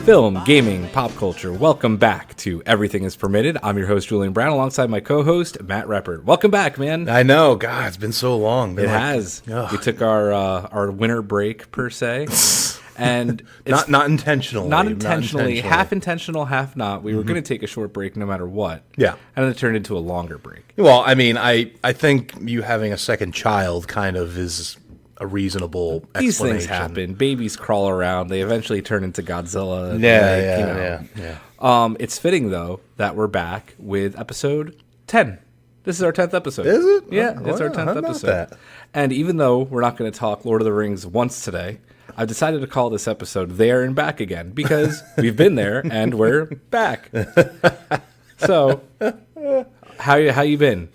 Film, gaming, pop culture. Welcome back to Everything is Permitted. I'm your host, Julian Brown, alongside my co-host, Matt Reppert. Welcome back, man. I know. God, it's been so long. It has. We took our winter break, per se. And it's not intentionally. Not intentionally. Half intentional, half not. We were going to take a short break no matter what. Yeah. And then it turned into a longer break. Well, I mean, I think you having a second child kind of is a reasonable explanation. These things happen. Babies crawl around. They eventually turn into Godzilla. Yeah. It's fitting, though, that we're back with episode 10. This is our 10th episode. Is it? Yeah, it's our 10th episode. That? And even though we're not going to talk Lord of the Rings once today, I've decided to call this episode There and Back Again because we've been there and we're back. So, how you been?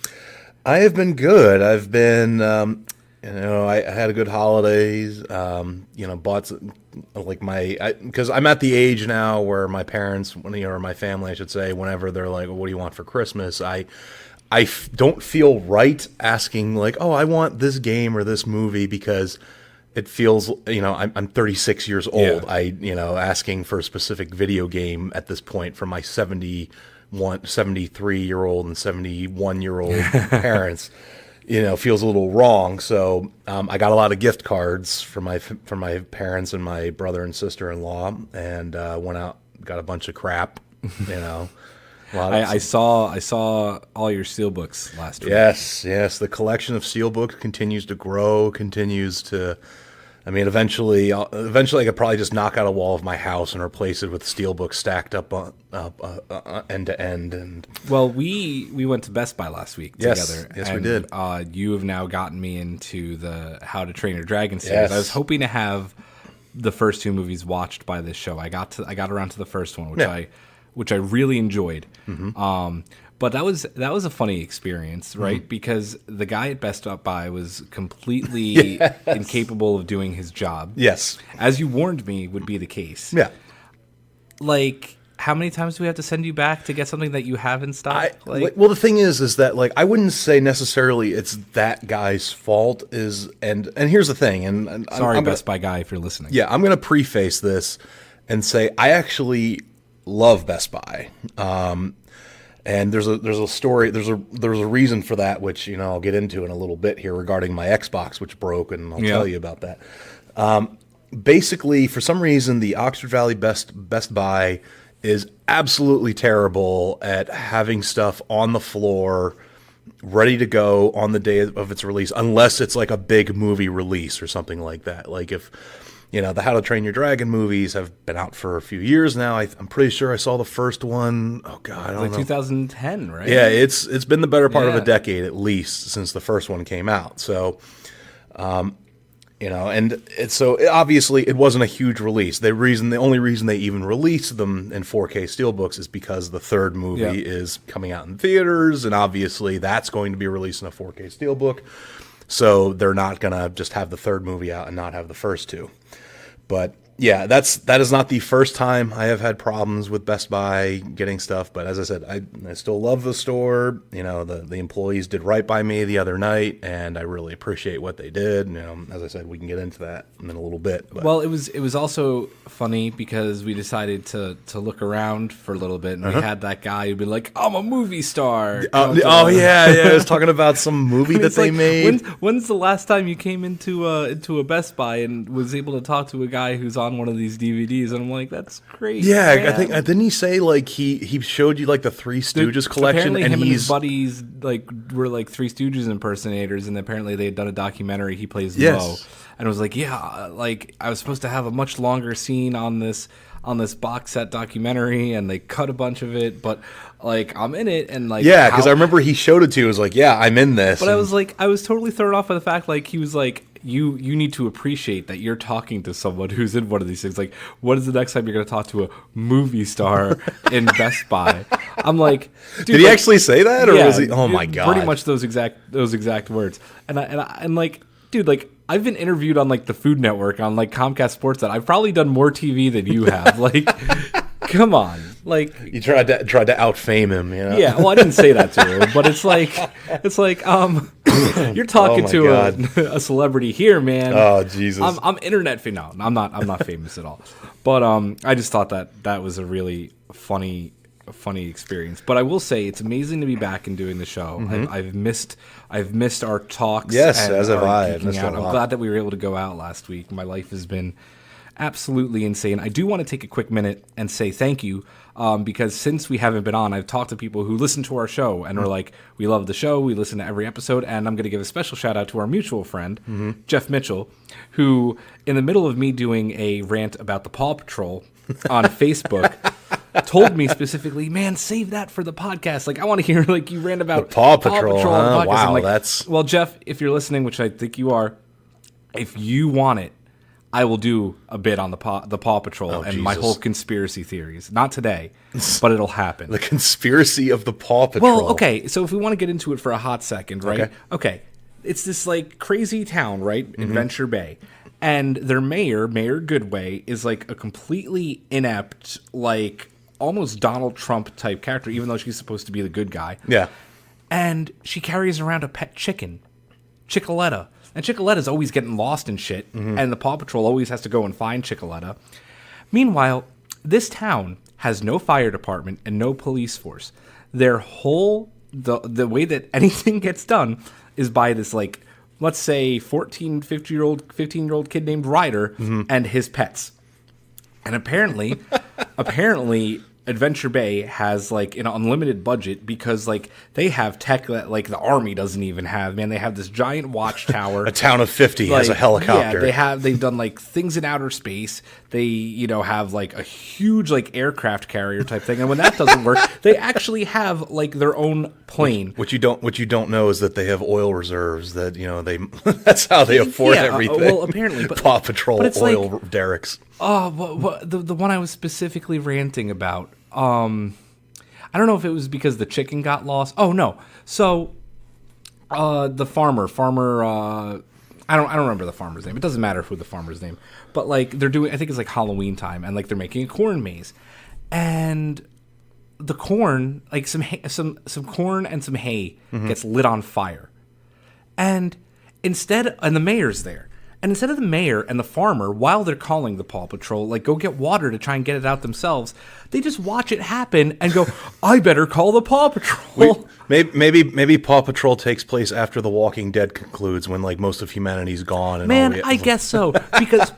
I have been good. I've been, I had a good holidays. Bought because I'm at the age now where my parents, or my family, I should say, whenever they're like, well, "What do you want for Christmas?" I don't feel right asking like, "Oh, I want this game or this movie," because it feels, I'm 36 years old. Yeah. Asking for a specific video game at this point from my 73-year-old and 71-year-old parents, feels a little wrong. So I got a lot of gift cards for my parents and my brother and sister-in-law, and went out, got a bunch of crap, I saw all your steelbooks last week. Yes. The collection of steelbooks continues to grow, eventually I could probably just knock out a wall of my house and replace it with steelbooks stacked up end to end. And well, we went to Best Buy last week together. Yes, we did. You have now gotten me into the How to Train Your Dragon series. Yes. I was hoping to have the first two movies watched by this show. I got around to the first one, which I really enjoyed. Mm-hmm. But that was a funny experience, right? Mm-hmm. Because the guy at Best Buy was completely incapable of doing his job. Yes. As you warned me would be the case. Yeah. Like, how many times do we have to send you back to get something that you have in stock? Well, the thing is that I wouldn't say necessarily it's that guy's fault. And here's the thing. And sorry, Best Buy guy, if you're listening. Yeah, I'm going to preface this and say I actually love Best Buy. And there's a story, there's a reason for that, which I'll get into in a little bit here regarding my Xbox, which broke, and I'll tell you about that. Basically, for some reason, the Oxford Valley Best Buy is absolutely terrible at having stuff on the floor, ready to go on the day of its release, unless it's like a big movie release or something like that. Like if the How to Train Your Dragon movies have been out for a few years now. I'm pretty sure I saw the first one. Oh God, I don't know. 2010, right? Yeah, it's been the better part of a decade at least since the first one came out. So, obviously it wasn't a huge release. The only reason they even released them in 4K steelbooks is because the third movie is coming out in theaters, and obviously that's going to be released in a 4K steelbook. So they're not gonna just have the third movie out and not have the first two. But yeah, that is not the first time I have had problems with Best Buy getting stuff. But as I said, I still love the store. The employees did right by me the other night, and I really appreciate what they did. As I said, we can get into that in a little bit. But. Well, it was also funny because we decided to look around for a little bit, and we had that guy who'd be like, "I'm a movie star." I was talking about some movie that they made. When's the last time you came into a Best Buy and was able to talk to a guy who's on one of these DVDs? And I'm like, that's great. Yeah, man. I think didn't he say like he showed you like the Three Stooges collection, apparently and him and his buddies were like Three Stooges impersonators, and apparently they had done a documentary. He plays Mo, and it was like, I was supposed to have a much longer scene on this box set documentary, and they cut a bunch of it, but I'm in it, and because I remember he showed it to you. I was like, I'm in this. But I was totally thrown off by the fact he was like, you need to appreciate that you're talking to someone who's in one of these things. Like, what is the next time you're going to talk to a movie star in Best Buy? I'm like, dude, did he actually say that, or was he? Oh my God! Pretty much those exact words. And dude, I've been interviewed on the Food Network on Comcast Sports. That I've probably done more TV than you have. Come on. Like You tried to outfame him, you know? yeah, well, I didn't say that to him, but it's like you're talking to a celebrity here, man. Oh Jesus! I'm internet famous. No, I'm not famous at all. But I just thought that was a really funny experience. But I will say it's amazing to be back and doing the show. I've missed our talks. Yes, and as have our I. I've geeking missed out. a I'm lot. glad that we were able to go out last week. My life has been absolutely insane. I do want to take a quick minute and say thank you because since we haven't been on, I've talked to people who listen to our show and are like, we love the show, we listen to every episode, and I'm going to give a special shout out to our mutual friend, Jeff Mitchell, who in the middle of me doing a rant about the Paw Patrol on Facebook told me specifically, man, save that for the podcast. Like, I want to hear like you rant about The Paw Patrol, huh? on the podcast. Wow, I'm like, that's... Well, Jeff, if you're listening, which I think you are, if you want it, I will do a bit on the Paw Patrol and my Jesus. whole conspiracy theories. Not today, but it'll happen. The conspiracy of the Paw Patrol. Well, okay, so if we want to get into it for a hot second, right? Okay. It's this like crazy town, right? In Venture Bay. And their Mayor Goodway, is like a completely inept, like almost Donald Trump type character, even though she's supposed to be the good guy. Yeah. And she carries around a pet chicken, Chickaletta. And Chickaletta's always getting lost in shit, and the Paw Patrol always has to go and find Chickaletta. Meanwhile, this town has no fire department and no police force. Their whole the way that anything gets done is by this, like, let's say 15-year-old kid named Ryder and his pets. And apparently Adventure Bay has like an unlimited budget because like they have tech that like the army doesn't even have. Man, they have this giant watchtower. A town of 50 has a helicopter. Yeah, they've done like things in outer space. They, have like a huge like aircraft carrier type thing. And when that doesn't work, they actually have like their own plane. What you don't know is that they have oil reserves that, they that's how they afford everything. Well, apparently, but Paw Patrol but it's oil like, derricks. Oh, the one I was specifically ranting about. I don't know if it was because the chicken got lost. Oh no. So the farmer I don't remember the farmer's name. It doesn't matter who the farmer's name. But like they're doing, I think it's like Halloween time, and like they're making a corn maze. And the corn, like some corn and some hay gets lit on fire. And the mayor's there. And instead of the mayor and the farmer, while they're calling the Paw Patrol, like go get water to try and get it out themselves, they just watch it happen and go, I better call the Paw Patrol. Maybe Paw Patrol takes place after The Walking Dead concludes, when like most of humanity's gone. And Man, I guess so. Because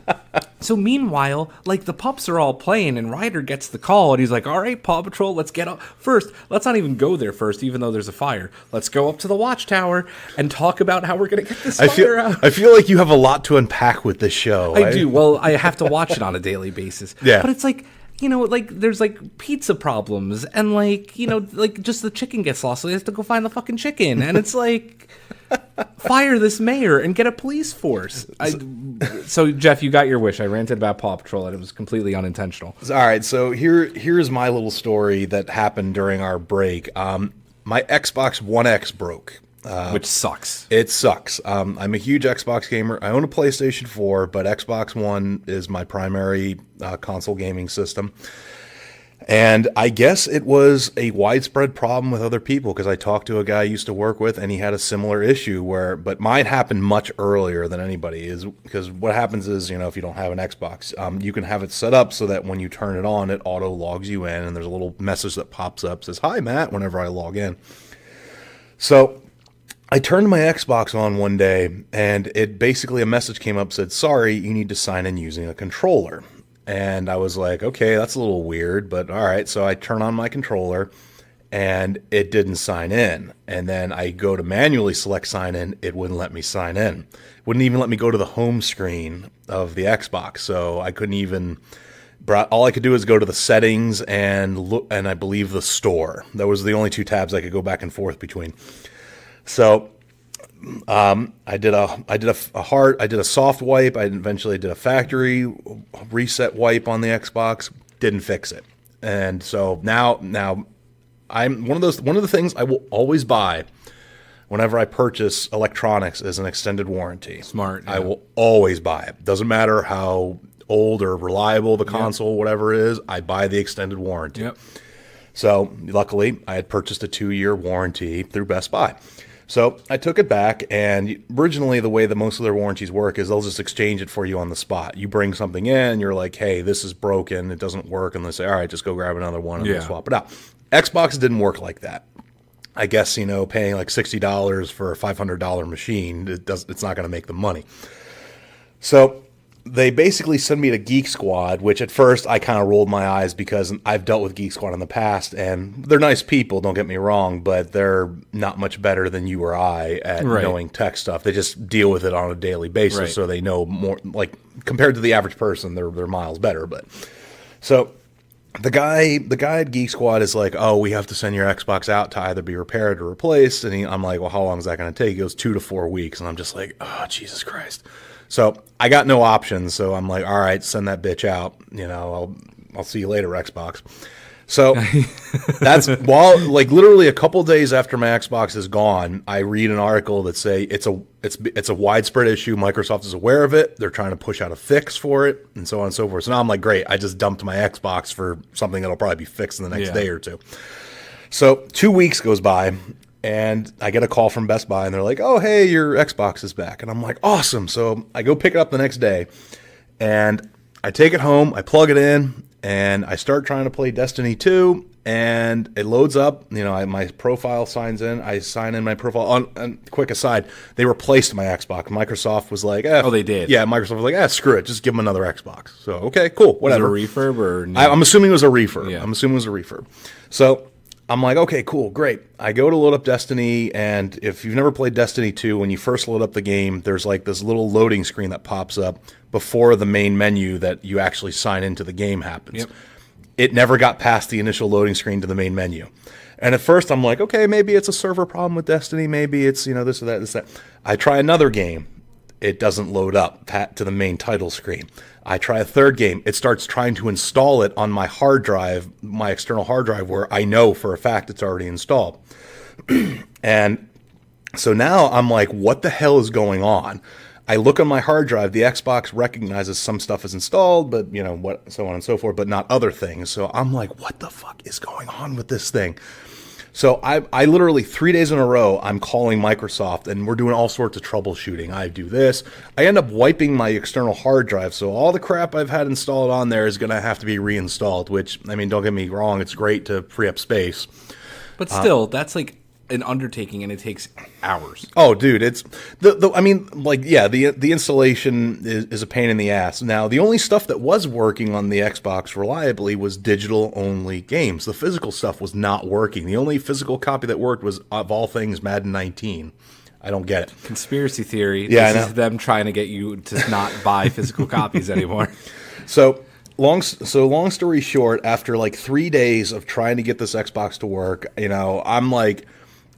so meanwhile, like the pups are all playing, and Ryder gets the call, and he's like, "All right, Paw Patrol, let's get up first. Let's not even go there first, even though there's a fire. Let's go up to the watchtower and talk about how we're gonna get this fire out." I feel like you have a lot to unpack with this show. I do. Well, I have to watch it on a daily basis. Yeah. But it's like, like there's like pizza problems, and like, like just the chicken gets lost, so they have to go find the fucking chicken. And it's like, fire this mayor and get a police force. So Jeff, you got your wish. I ranted about Paw Patrol, and it was completely unintentional. All right. So here's my little story that happened during our break. My Xbox One X broke. Which sucks. It sucks. I'm a huge Xbox gamer. I own a PlayStation 4, but Xbox One is my primary console gaming system. And I guess it was a widespread problem with other people, because I talked to a guy I used to work with, and he had a similar issue but mine happened much earlier than anybody, because what happens is, if you don't have an Xbox, you can have it set up so that when you turn it on, it auto logs you in, and there's a little message that pops up, says, "Hi, Matt," whenever I log in. So I turned my Xbox on one day, and a message came up, said, "Sorry, you need to sign in using a controller." And I was like, okay, that's a little weird, but all right. So I turn on my controller, and it didn't sign in. And then I go to manually select sign in. It wouldn't let me sign in. Wouldn't even let me go to the home screen of the Xbox. So I couldn't even... All I could do is go to the settings and look, and I believe the store. That was the only two tabs I could go back and forth between. So I did a soft wipe. I eventually did a factory reset wipe on the Xbox. Didn't fix it. And so now I'm one of the things I will always buy whenever I purchase electronics is an extended warranty. Smart. Yeah. I will always buy it. Doesn't matter how old or reliable the console, whatever it is, I buy the extended warranty. Yep. So luckily, I had purchased a 2-year warranty through Best Buy. So I took it back, and originally the way that most of their warranties work is they'll just exchange it for you on the spot. You bring something in, you're like, hey, this is broken, it doesn't work, and they say, all right, just go grab another one and they'll swap it out. Xbox didn't work like that. I guess, paying like $60 for a $500 machine, it's not going to make them money. So they basically send me to Geek Squad, which at first I kind of rolled my eyes because I've dealt with Geek Squad in the past, and they're nice people, don't get me wrong, but they're not much better than you or I at knowing tech stuff. They just deal with it on a daily basis, so they know more. Like, compared to the average person, they're miles better. But so the guy at Geek Squad is like, oh, we have to send your Xbox out to either be repaired or replaced. And I'm like, well, how long is that going to take? He goes 2 to 4 weeks. And I'm just like, oh, Jesus Christ. So I got no options. So I'm like, all right, send that bitch out. I'll see you later, Xbox. So that's literally a couple days after my Xbox is gone, I read an article that say it's a widespread issue. Microsoft is aware of it. They're trying to push out a fix for it, and so on and so forth. So now I'm like, great, I just dumped my Xbox for something that'll probably be fixed in the next day or two. So 2 weeks goes by, and I get a call from Best Buy, and they're like, oh, hey, your Xbox is back. And I'm like, awesome. So I go pick it up the next day, and I take it home, I plug it in, and I start trying to play Destiny 2, and it loads up. My profile signs in. I sign in my profile. And quick aside, they replaced my Xbox. Microsoft was like, oh, they did? Yeah, Microsoft was like, screw it. Just give them another Xbox. So, okay, cool, whatever. Was it a refurb or no? I'm assuming it was a refurb. Yeah. I'm assuming it was a refurb. So I'm like, okay, cool, great. I go to load up Destiny, and if you've never played Destiny 2, when you first load up the game, there's like this little loading screen that pops up before the main menu that you actually sign into the game happens. Yep. It never got past the initial loading screen to the main menu. And at first I'm like, okay, maybe it's a server problem with Destiny. Maybe it's, this or that, this, that. I try another game. It doesn't load up to the main title screen. I try a third game. It starts trying to install it on my hard drive, my external hard drive, where I know for a fact it's already installed. And so now I'm like, what the hell is going on? I look on my hard drive. The Xbox recognizes some stuff is installed, but what, so on and so forth, but not other things. So I'm like, what the fuck is going on with this thing? So I literally 3 days in a row, I'm calling Microsoft, and we're doing all sorts of troubleshooting. I do this. I end up wiping my external hard drive, so all the crap I've had installed on there is going to have to be reinstalled, which, don't get me wrong, it's great to free up space. But still, that's like an undertaking, and it takes hours. Oh, dude, it's the installation is a pain in the ass. Now, the only stuff that was working on the Xbox reliably was digital only games. The physical stuff was not working. The only physical copy that worked was, of all things, Madden 19. I don't get it. Conspiracy theory. Yeah, this is them trying to get you to not buy physical copies anymore. So long story short, after like 3 days of trying to get this Xbox to work, I'm like.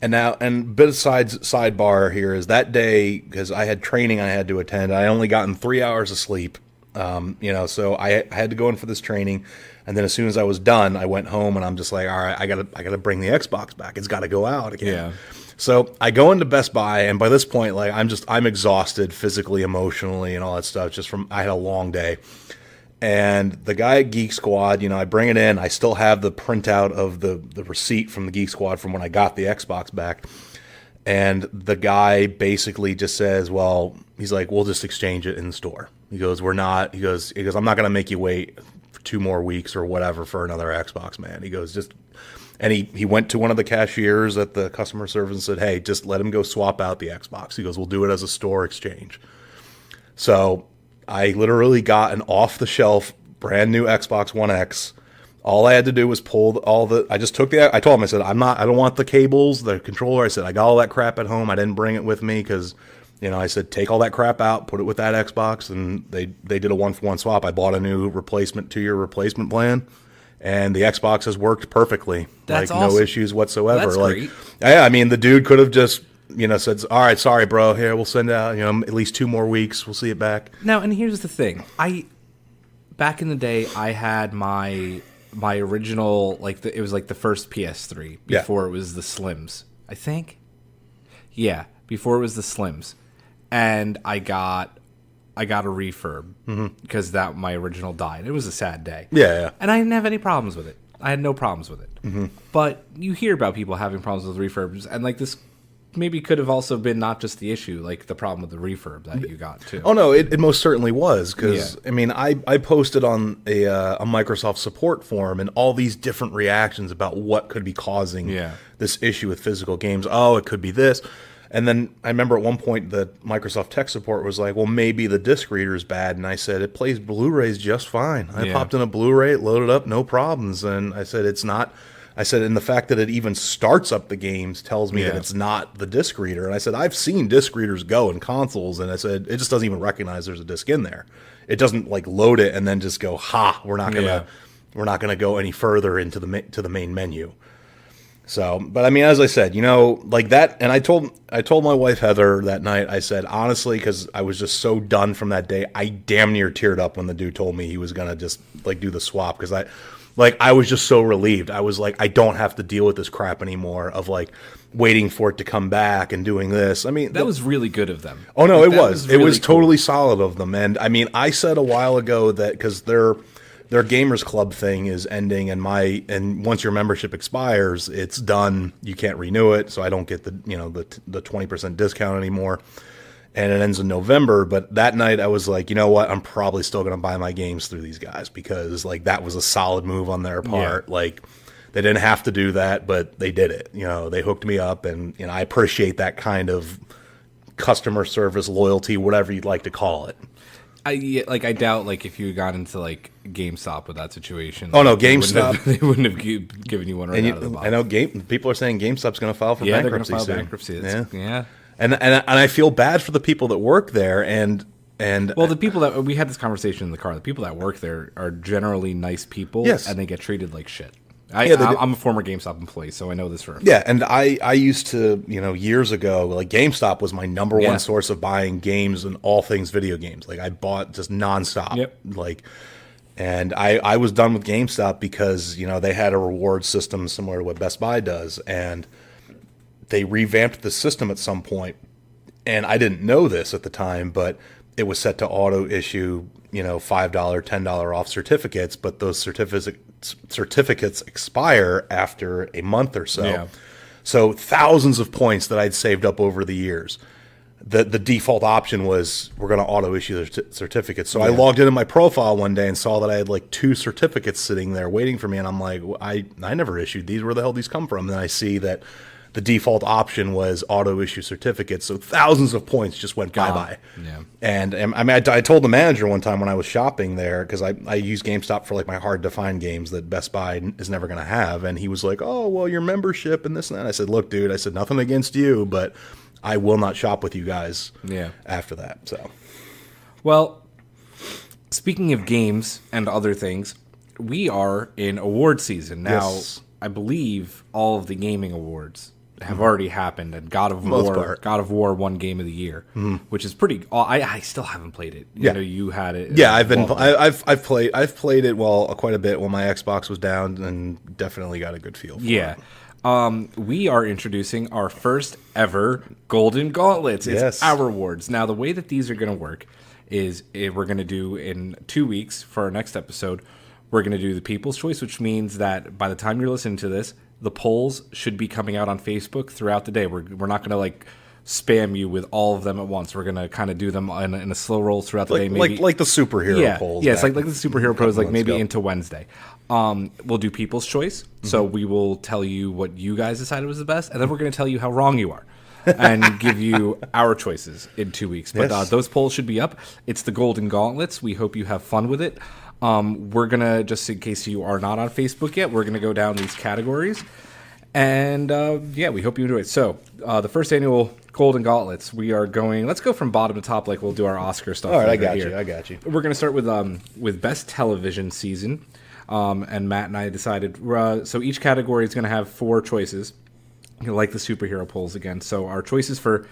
And besides sidebar here is that day, because I had training I had to attend, I only gotten 3 hours of sleep, so I had to go in for this training, and then as soon as I was done, I went home, and I'm just like, all right, I gotta bring the Xbox back. It's got to go out again. Yeah. So I go into Best Buy, and by this point, like I'm exhausted physically, emotionally, and all that stuff. I had a long day. And the guy at Geek Squad, I bring it in. I still have the printout of the receipt from the Geek Squad from when I got the Xbox back. And the guy basically just says, well, he's like, we'll just exchange it in the store. He goes, I'm not going to make you wait for 2 more weeks or whatever for another Xbox, man. He goes, and he went to one of the cashiers at the customer service and said, hey, just let him go swap out the Xbox. He goes, we'll do it as a store exchange. So I literally got an off-the-shelf, brand new Xbox One X. All I had to do was I just took I told him, I said, I don't want the cables, the controller. I said, I got all that crap at home. I didn't bring it with me because, I said, take all that crap out, put it with that Xbox. And they did a 1-for-1 swap. I bought a new 2-year replacement plan, and the Xbox has worked perfectly. That's awesome. No issues whatsoever. That's great. Yeah, the dude could have just, said, all right, sorry, bro, here, we'll send out, at least 2 more weeks. We'll see it back. Now, and here's the thing. Back in the day, I had my original, it was the first PS3 before it was the Slims, I think. Yeah, before it was the Slims. And I got I got a refurb because that my original died. It was a sad day. Yeah. And I didn't have any problems with it. I had no problems with it. But you hear about people having problems with refurbs, and like this maybe could have also been not just the issue, like the problem with the refurb that you got too. Oh no, it most certainly was, because I mean I posted on a Microsoft support forum and all these different reactions about what could be causing this issue with physical games. Oh, it could be this. And then I remember at one point the Microsoft tech support was like, well, maybe the disc reader is bad. And I said, it plays Blu-rays just fine. I popped in a Blu-ray, it loaded up, no problems. And I said, it's not. I said, and the fact that it even starts up the games tells me that it's not the disc reader. And I said, I've seen disc readers go in consoles, and I said, it just doesn't even recognize there's a disc in there. It doesn't like load it and then just go, we're not gonna go any further into the main menu. So, but I mean, as I said, like that, and I told my wife Heather that night, I said, honestly, because I was just so done from that day, I damn near teared up when the dude told me he was going to just like do the swap, because I was just so relieved. I was like, I don't have to deal with this crap anymore of like waiting for it to come back and doing this. I mean, that was really good of them. Oh no, it was. Really it was cool. Totally solid of them. And I mean, I said a while ago that because their Gamers Club thing is ending, and once your membership expires, it's done. You can't renew it, so I don't get the 20% discount anymore. And it ends in November. But that night I was like, you know what? I'm probably still going to buy my games through these guys, because like that was a solid move on their part. Yeah. Like they didn't have to do that, but they did it. They hooked me up, and I appreciate that kind of customer service, loyalty, whatever you'd like to call it. I doubt like if you got into like GameStop with that situation. Oh no, GameStop they wouldn't have given you one right out of the box. I know people are saying GameStop's going to file for bankruptcy soon. They're going to file bankruptcy. Yeah. And I feel bad for the people that work there, and well, the people that we had this conversation in the car, the people that work there are generally nice people, and they get treated like shit. I'm a former GameStop employee, so I know this for a fact. Yeah, and I used to, years ago, like GameStop was my number one source of buying games and all things video games. Like I bought just nonstop. Yep. And I was done with GameStop because, they had a reward system similar to what Best Buy does, and they revamped the system at some point. And I didn't know this at the time, but it was set to auto issue, $5, $10 off certificates, but those certificates expire after a month or so. Yeah. So thousands of points that I'd saved up over the years. The default option was we're going to auto issue the certificates. So I logged into my profile one day and saw that I had like 2 certificates sitting there waiting for me, and I'm like, I never issued these. Where the hell did these come from? And then I see that the default option was auto issue certificates, so thousands of points just went bye-bye. Yeah. And I mean, I told the manager one time when I was shopping there, because I use GameStop for like my hard-to-find games that Best Buy is never going to have, and he was like, oh, well, your membership and this and that. I said, look, dude, I said, nothing against you, but I will not shop with you guys after that. So, well, speaking of games and other things, we are in award season. Now, I believe all of the gaming awards have already happened, and God of War won Game of the Year, which is pretty. I still haven't played it. You had it. Yeah, I've played it quite a bit when my Xbox was down, and definitely got a good feel for it. We are introducing our first ever Golden Gauntlets. It's our awards. Now, the way that these are going to work is we're going to do in 2 weeks for our next episode. We're going to do the People's Choice, which means that by the time you're listening to this, the polls should be coming out on Facebook throughout the day. We're not going to like spam you with all of them at once. We're going to kind of do them in a slow roll throughout the day. Maybe like the superhero polls. Yeah, it's like the superhero polls, like maybe into Wednesday. We'll do People's Choice. So we will tell you what you guys decided was the best, and then we're going to tell you how wrong you are. And give you our choices in 2 weeks. But those polls should be up. It's the Golden Gauntlets. We hope you have fun with it. We're going to, just in case you are not on Facebook yet, we're going to go down these categories. And, we hope you enjoy it. So, the first annual Golden Gauntlets, we are going, let's go from bottom to top like we'll do our Oscar stuff. All right, I got you. We're going to start with Best Television Season. And Matt and I decided, so each category is going to have 4 choices. Like the superhero polls again. So our choices for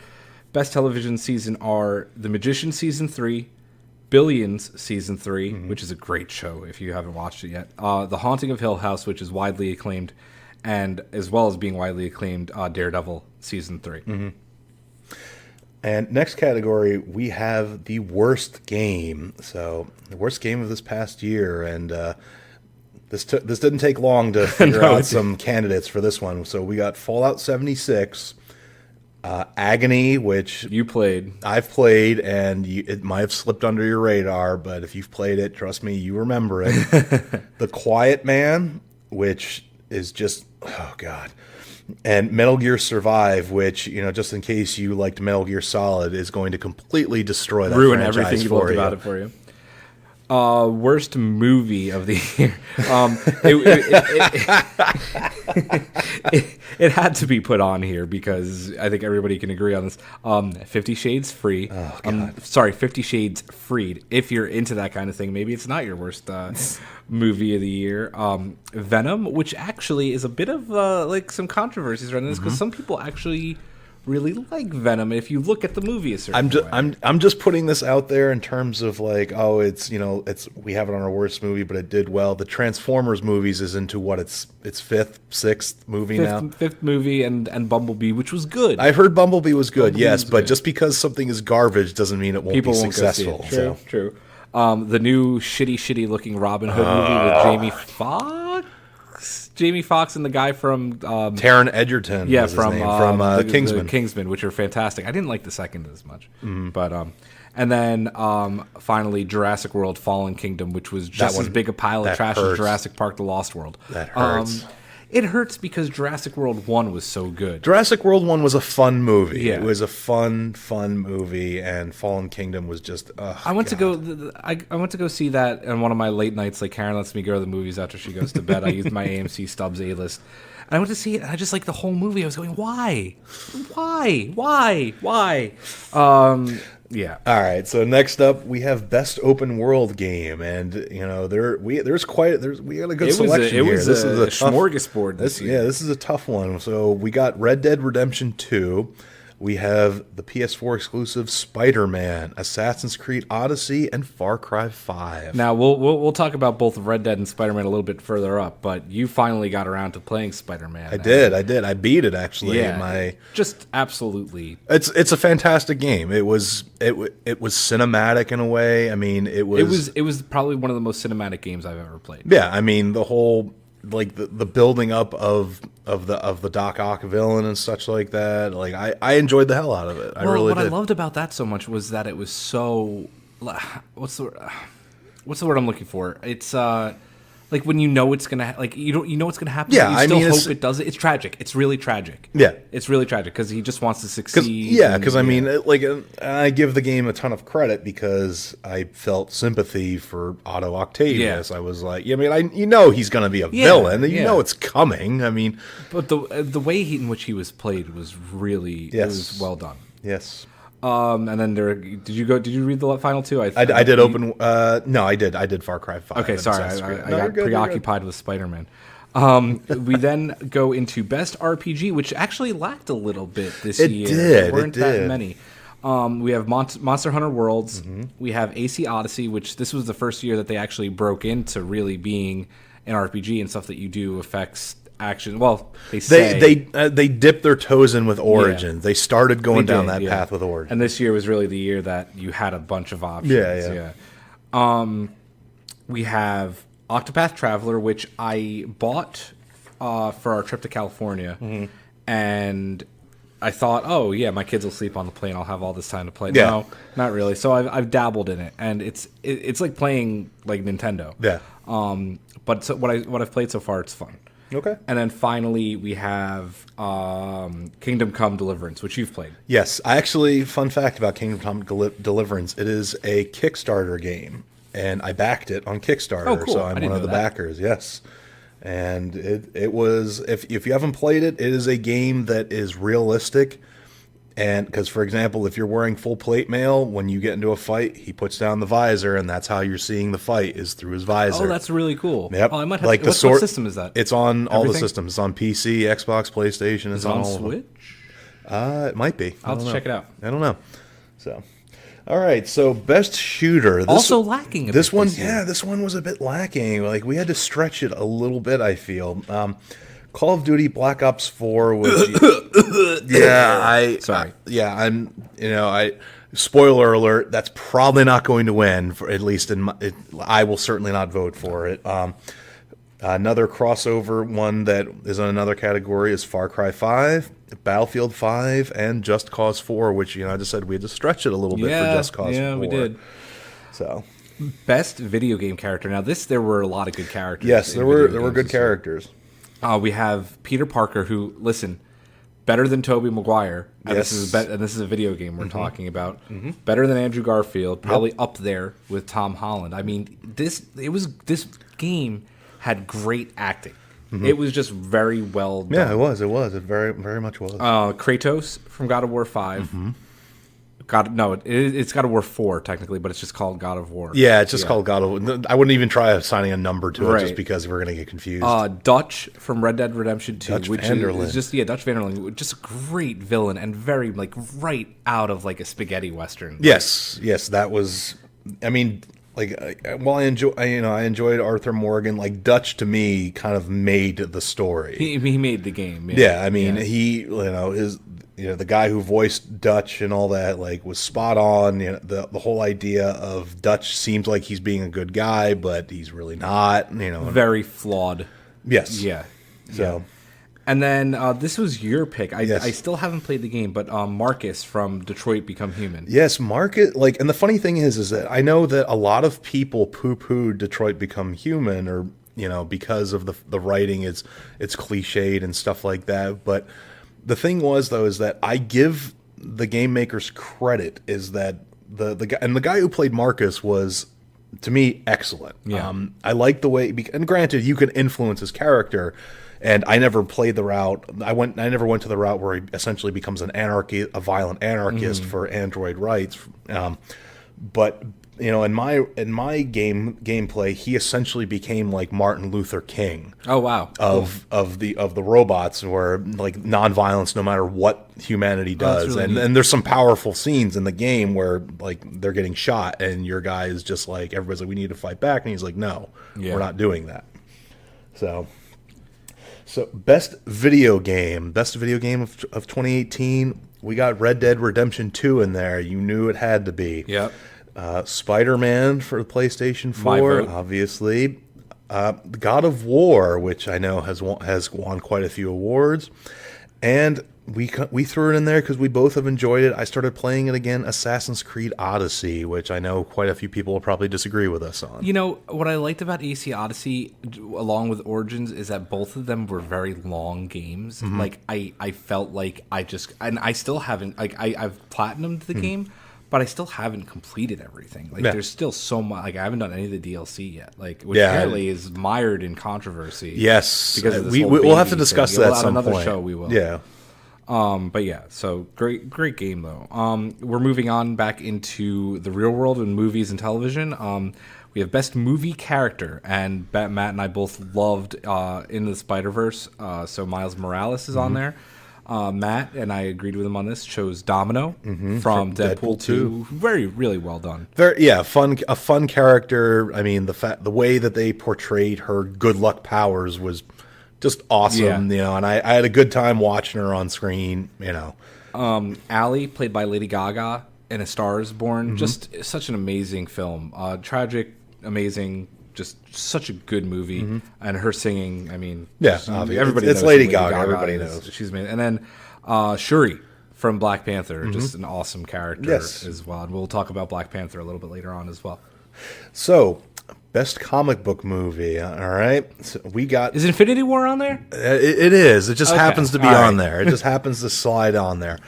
Best Television Season are The Magician Season 3, Billions Season 3, which is a great show if you haven't watched it yet, The Haunting of Hill House, which is widely acclaimed, and as well as being widely acclaimed, Daredevil Season 3. And next category, we have the worst game. So the worst game of this past year, and this didn't take long to figure out some candidates for this one. So we got Fallout 76, Agony, which You played. I've played, and it might have slipped under your radar, but if you've played it, trust me, you remember it. The Quiet Man, which is just, oh God. And Metal Gear Survive, which, just in case you liked Metal Gear Solid, is going to completely destroy that Ruin franchise everything you loved about it for you. Worst movie of the year. It had to be put on here because I think everybody can agree on this. 50 Shades Free. Oh, God. 50 Shades Freed. If you're into that kind of thing, maybe it's not your worst movie of the year. Venom, which actually is a bit of some controversies around this because some people actually really like Venom if you look at the movie a certain way. I'm just putting this out there in terms of it's we have it on our worst movie, but it did well. The Transformers movies is into its sixth movie now. Fifth movie and Bumblebee, which was good. I've heard Bumblebee was good, but just because something is garbage doesn't mean it won't be successful. Go see it. True. The new shitty looking Robin Hood movie with Jamie Foxx and the guy from Taron Egerton, from Kingsman. The Kingsman, which are fantastic. I didn't like the second as much, but and then finally Jurassic World: Fallen Kingdom, which was just as big a pile of trash as Jurassic Park: The Lost World. That hurts. It hurts because Jurassic World 1 was so good. Jurassic World 1 was a fun movie. Yeah. It was a fun movie, and Fallen Kingdom was just. I went to go see that on one of my late nights. Like Karen lets me go to the movies after she goes to bed. I used my AMC Stubbs A-list, and I went to see it. And I just like the whole movie. I was going, why? Yeah. All right. So next up, we have best open world game, and we got a good selection here. This is a smorgasbord this year. Yeah, this is a tough one. So we got Red Dead Redemption 2. We have the PS4 exclusive Spider-Man, Assassin's Creed Odyssey, and Far Cry 5. Now we'll talk about both Red Dead and Spider-Man a little bit further up, but you finally got around to playing Spider-Man. I did. I beat it actually. Yeah, just absolutely. It's a fantastic game. It was cinematic in a way. I mean, it was probably one of the most cinematic games I've ever played. Yeah, I mean the whole the building up of the Doc Ock villain and such like that. Like I enjoyed the hell out of it. I really did. What I loved about that so much was that it was so what's the word I'm looking for? It's like when you know it's gonna you know it's gonna happen. Yeah, but you still hope it does it. It's tragic. It's really tragic. Yeah, it's really tragic because he just wants to succeed. Because I mean, I give the game a ton of credit because I felt sympathy for Otto Octavius. I was like, he's gonna be a villain. You know it's coming. I mean, but the way in which he was played was really it was well done. Yes. And then did you read the final two? I did open. No, I did Far Cry 5. Okay, sorry, I got preoccupied with Spider-Man. We then go into Best RPG, which actually lacked a little bit this year. There weren't that many. We have Monster Hunter Worlds. Mm-hmm. We have AC Odyssey, which this was the first year that they actually broke into really being an RPG and stuff that you do affects action. Well, they dipped their toes in with Origins. Yeah. They started going down that path with Origins. And this year was really the year that you had a bunch of options. Yeah. We have Octopath Traveler, which I bought for our trip to California, and I thought, oh yeah, my kids will sleep on the plane. I'll have all this time to play. Yeah. No, not really. So I've dabbled in it, and it's like playing like Nintendo. Yeah. But what I've played so far, it's fun. Okay. And then finally we have Kingdom Come Deliverance, which you've played. Yes. Fun fact about Kingdom Come Deliverance, it is a Kickstarter game, and I backed it on Kickstarter. Oh, cool. So I'm one of the backers, yes. And it was, if you haven't played it, it is a game that is realistic. And because, for example, if you're wearing full plate mail, when you get into a fight, he puts down the visor, and that's how you're seeing the fight is through his visor. Oh, that's really cool. Yep. Oh, I might have what system is that? It's on all the systems. It's on PC, Xbox, PlayStation. It's on Switch? It might be. I'll have to check it out. I don't know. So, all right. So, best shooter. Also lacking. This one was a bit lacking. Like we had to stretch it a little bit. I feel. Call of Duty Black Ops 4 was spoiler alert, that's probably not going to win, for at least I will certainly not vote for it. Another crossover one that is in another category is Far Cry 5, Battlefield 5, and Just Cause 4, which, I just said we had to stretch it a little bit for Just Cause 4. Yeah, we did. So, best video game character. Now, there were a lot of good characters. Yes, there were good characters. We have Peter Parker, who, listen, better than Tobey Maguire. And yes. This is a video game we're talking about. Mm-hmm. Better than Andrew Garfield. Probably up there with Tom Holland. I mean, this game had great acting. Mm-hmm. It was just very well done. Yeah, it was. It very, very much was. Kratos from God of War 5. Mm-hmm. It's God of War 4 technically, but it's just called God of War. Yeah, it's just called God of War. I wouldn't even try assigning a number to it just because we're going to get confused. Dutch from Red Dead Redemption 2, Dutch which Vanderlyn. is just Dutch Vanderlyn, just a great villain and very right out of a spaghetti western. Yes, that was. I mean, while I enjoyed Arthur Morgan. Dutch to me kind of made the story. He made the game. Yeah, I mean he the guy who voiced Dutch and all that was spot on. The whole idea of Dutch seems like he's being a good guy, but he's really not. Very flawed. Yes. Yeah. So. And then this was your pick. I still haven't played the game, but Marcus from Detroit Become Human. Yes, Marcus. And the funny thing is that I know that a lot of people poo-pooed Detroit Become Human, or because of the writing, it's cliched and stuff like that. But the thing was, though, is that I give the game makers credit. Is that the guy who played Marcus was, to me, excellent. Yeah. I like the way, and granted, you can influence his character. And I never played the route. I never went to the route where he essentially becomes a violent anarchist for android rights. But in my gameplay, he essentially became like Martin Luther King. Oh wow! Of the robots, where nonviolence, no matter what humanity does. Really and there's some powerful scenes in the game where they're getting shot, and your guy is just everybody's we need to fight back, and he's like, no, we're not doing that. So best video game of 2018, we got Red Dead Redemption 2 in there. You knew it had to be. Yep. Spider-Man for the PlayStation 4, obviously. God of War, which I know has won quite a few awards. And we threw it in there because we both have enjoyed it. I started playing it again, Assassin's Creed Odyssey, which I know quite a few people will probably disagree with us on. What I liked about AC Odyssey, along with Origins, is that both of them were very long games. Mm-hmm. I felt like I still haven't, I've platinumed the game, but I still haven't completed everything. There's still so much. I haven't done any of the DLC yet. Which apparently is mired in controversy. Yes, because of this we'll have to discuss that at some another point. Show we will. Yeah. But yeah, so great game though. We're moving on back into the real world in movies and television. We have best movie character, and Matt and I both loved Into the Spider-Verse. So Miles Morales is on there. Matt and I agreed with him on this. Chose Domino from Deadpool 2. Really well done. A fun character. I mean, the way that they portrayed her good luck powers was just awesome. And I had a good time watching her on screen. Allie, played by Lady Gaga in A Star Is Born, just such an amazing film. Tragic, amazing. Just such a good movie, and her singing. I mean, everybody. It's Lady Gaga. Everybody knows she's amazing. And then Shuri from Black Panther, just an awesome character as well. And we'll talk about Black Panther a little bit later on as well. So, best comic book movie. All right, so we got. Is Infinity War on there? It is. It just happens to be on there. It just happens to slide on there.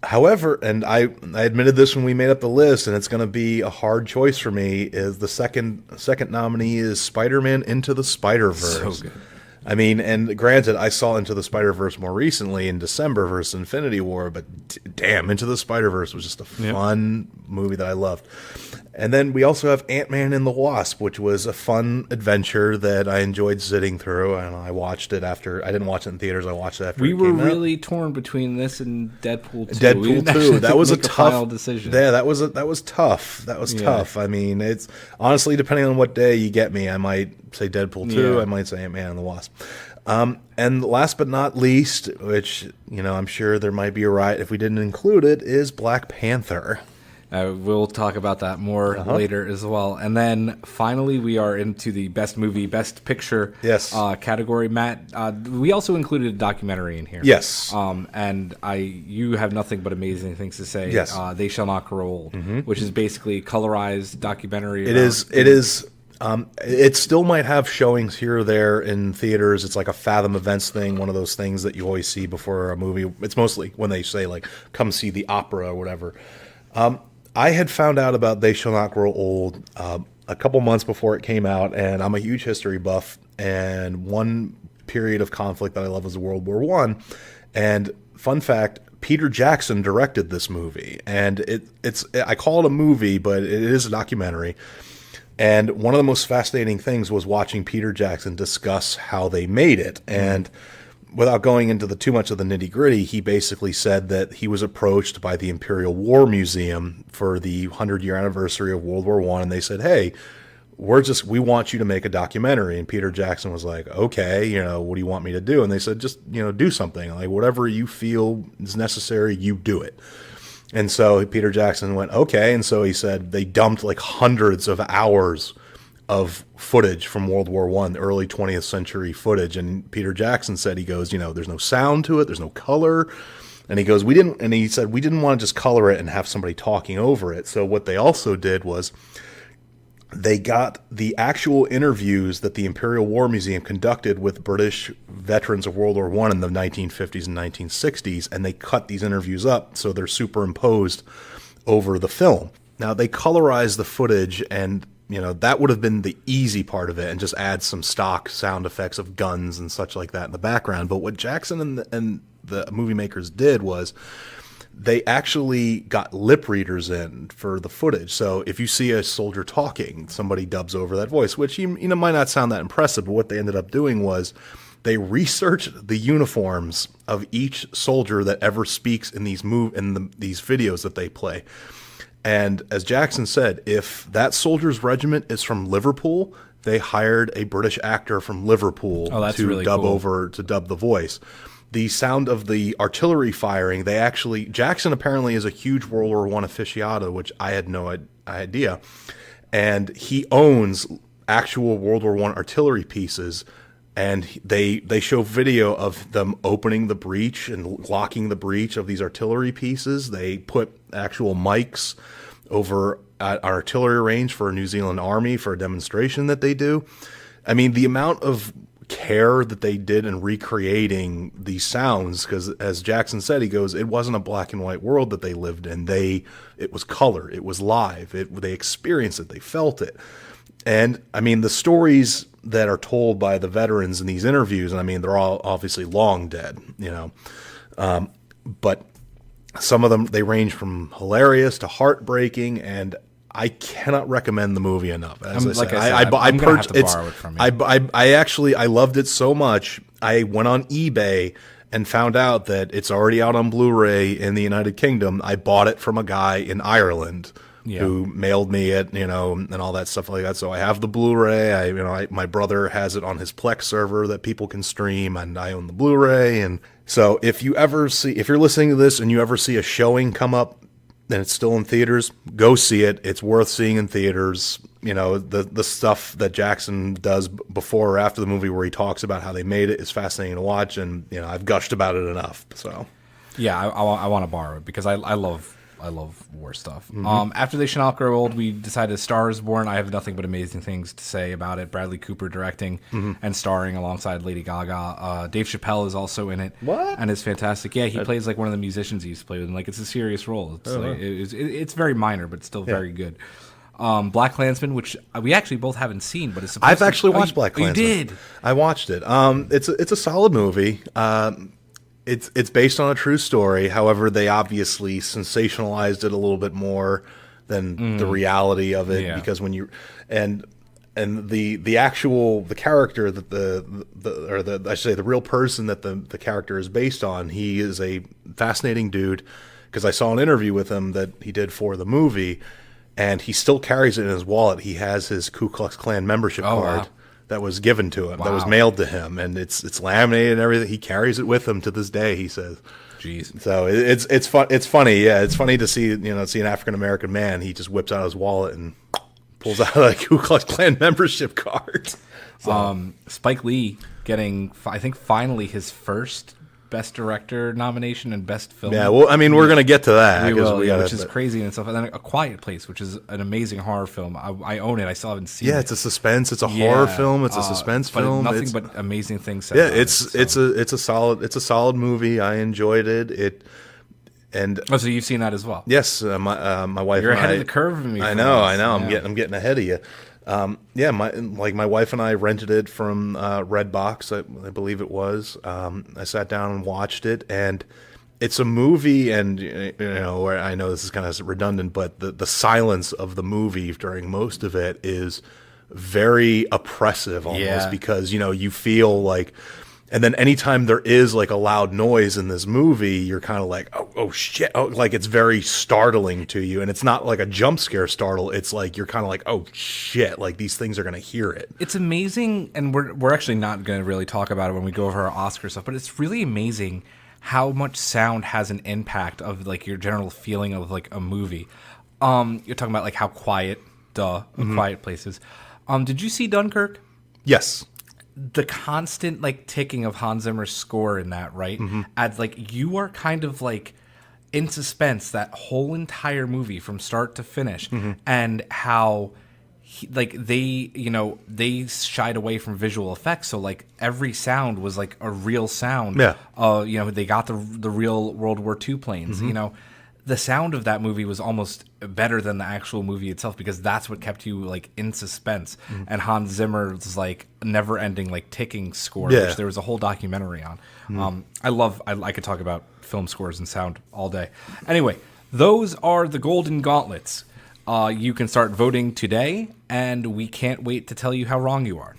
However, and I admitted this when we made up the list, and it's going to be a hard choice for me, is the second nominee is Spider-Man Into the Spider-Verse. So good. I mean, and granted, I saw Into the Spider-Verse more recently in December versus Infinity War, but damn, Into the Spider-Verse was just a fun movie that I loved. And then we also have Ant-Man and the Wasp, which was a fun adventure that I enjoyed sitting through, and I watched it after. I didn't watch it in theaters. I watched it after it came out. We were really torn between this and Deadpool 2. Deadpool 2. That was a tough decision. Yeah, that was tough. That was tough. I mean, it's honestly, depending on what day you get me, I might say Deadpool 2. I might say Ant-Man and the Wasp. And last but not least, which, I'm sure there might be a riot if we didn't include it, is Black Panther. We'll talk about that more later as well. And then finally, we are into the best movie, best picture category. Matt, we also included a documentary in here. Yes. And you have nothing but amazing things to say. Yes. They Shall Not Grow Old, which is basically a colorized documentary. It is. It still might have showings here or there in theaters. It's like a Fathom Events thing, one of those things that you always see before a movie. It's mostly when they say, like, come see the opera or whatever. I had found out about They Shall Not Grow Old a couple months before it came out, and I'm a huge history buff, and one period of conflict that I love was World War I. And fun fact, Peter Jackson directed this movie, and I call it a movie, but it is a documentary. And one of the most fascinating things was watching Peter Jackson discuss how they made it. And without going into too much of the nitty-gritty, he basically said that he was approached by the Imperial War Museum for the 100-year anniversary of World War I, and they said, hey, we want you to make a documentary. And Peter Jackson was like, okay, what do you want me to do? And they said, just, do something. Like, whatever you feel is necessary, you do it. And so Peter Jackson went, okay. And so he said they dumped like hundreds of hours of footage from World War I, early 20th century footage. And Peter Jackson said, he goes, there's no sound to it. There's no color. And he said, we didn't want to just color it and have somebody talking over it. So what they also did was they got the actual interviews that the Imperial War Museum conducted with British veterans of World War I in the 1950s and 1960s, and they cut these interviews up so they're superimposed over the film. Now, they colorized the footage, and that would have been the easy part of it, and just add some stock sound effects of guns and such like that in the background. But what Jackson and the movie makers did was they actually got lip readers in for the footage. So if you see a soldier talking, somebody dubs over that voice, which might not sound that impressive, but what they ended up doing was they researched the uniforms of each soldier that ever speaks in these these videos that they play. And as Jackson said, if that soldier's regiment is from Liverpool, they hired a British actor from Liverpool to really dub the voice. The sound of the artillery firing, Jackson apparently is a huge World War I aficionado, which I had no idea. And he owns actual World War I artillery pieces, and they show video of them opening the breech and locking the breech of these artillery pieces. They put actual mics over at artillery range for a New Zealand Army for a demonstration that they do. I mean, the amount of care that they did in recreating these sounds, because as Jackson said, he goes, it wasn't a black and white world that they lived in. It was color, it was live, they experienced it, they felt it. And I mean, the stories that are told by the veterans in these interviews, and I mean, they're all obviously long dead, but some of them, they range from hilarious to heartbreaking, and I cannot recommend the movie enough. As I said, I'm gonna have to borrow it from you. I loved it so much. I went on eBay and found out that it's already out on Blu-ray in the United Kingdom. I bought it from a guy in Ireland who mailed me it, and all that stuff like that. So I have the Blu-ray. My brother has it on his Plex server that people can stream, and I own the Blu-ray. And so if you're listening to this and you ever see a showing come up, and it's still in theaters, go see it. It's worth seeing in theaters. The stuff that Jackson does before or after the movie where he talks about how they made it is fascinating to watch, and I've gushed about it enough. So, yeah, I want to borrow it because I love war stuff. After They Shall Not Grow Old, we decided Star is Born. I have nothing but amazing things to say about it. Bradley Cooper directing and starring alongside Lady Gaga. Dave Chappelle is also in it. What? And is fantastic. Yeah, he plays like one of the musicians he used to play with, and like it's a serious role. It's very minor, but still very good. Black Klansman, which we actually both haven't seen, but it's supposed I've actually watched Black Klansman. You did? I watched it. It's a solid movie. It's based on a true story. However, they obviously sensationalized it a little bit more than the reality of it, because when you and the actual character that the real person that the character is based on, he is a fascinating dude, because I saw an interview with him that he did for the movie, and he still carries it in his wallet. He has his Ku Klux Klan membership card. Wow. that was given to him, that was Wow. mailed to him, and it's laminated and everything. He carries it with him to this day, he says. Jeez. So it's fun. It's funny, yeah. It's funny to see see an African American man. He just whips out his wallet and pulls out a Ku Klux Klan membership card. So, Spike Lee getting, I think, finally his first Best Director nomination and Best Film. yeah, well, I mean, we're gonna get to that. We 'cause will, gotta- which is crazy and stuff. And then A Quiet Place, which is an amazing horror film. I own it. I still haven't seen it. Yeah, it's a suspense. It's a horror film. It's a suspense but film. Nothing but amazing things said. Yeah, about it's a solid movie. I enjoyed it. Oh, so you've seen that as well? Yes, my wife. You're and ahead I, of the curve of me. I know. Yeah. I'm getting ahead of you. Yeah, my wife and I rented it from Redbox, I believe it was. I sat down and watched it, and it's a movie, and where I know this is kind of redundant, but the silence of the movie during most of it is very oppressive almost, Yeah. because you feel like. And then anytime there is like a loud noise in this movie, you're kind of like, oh shit. Oh, like it's very startling to you. And it's not like a jump scare startle. It's like, you're kind of like, oh shit. Like these things are going to hear it. It's amazing, and we're actually not going to really talk about it when we go over our Oscar stuff, but it's really amazing how much sound has an impact of like your general feeling of like a movie. You're talking about like how quiet, A Quiet Place is. Did you see Dunkirk? Yes. The constant like ticking of Hans Zimmer's score in that, right? Adds like you are kind of like in suspense that whole entire movie from start to finish, and how they shied away from visual effects, so like every sound was like a real sound. Yeah. They got the real World War II planes. The sound of that movie was almost better than the actual movie itself, because that's what kept you like in suspense. And Hans Zimmer's like never-ending like ticking score, which there was a whole documentary on. I could talk about film scores and sound all day. Anyway, those are the Golden Gauntlets. You can start voting today, and we can't wait to tell you how wrong you are.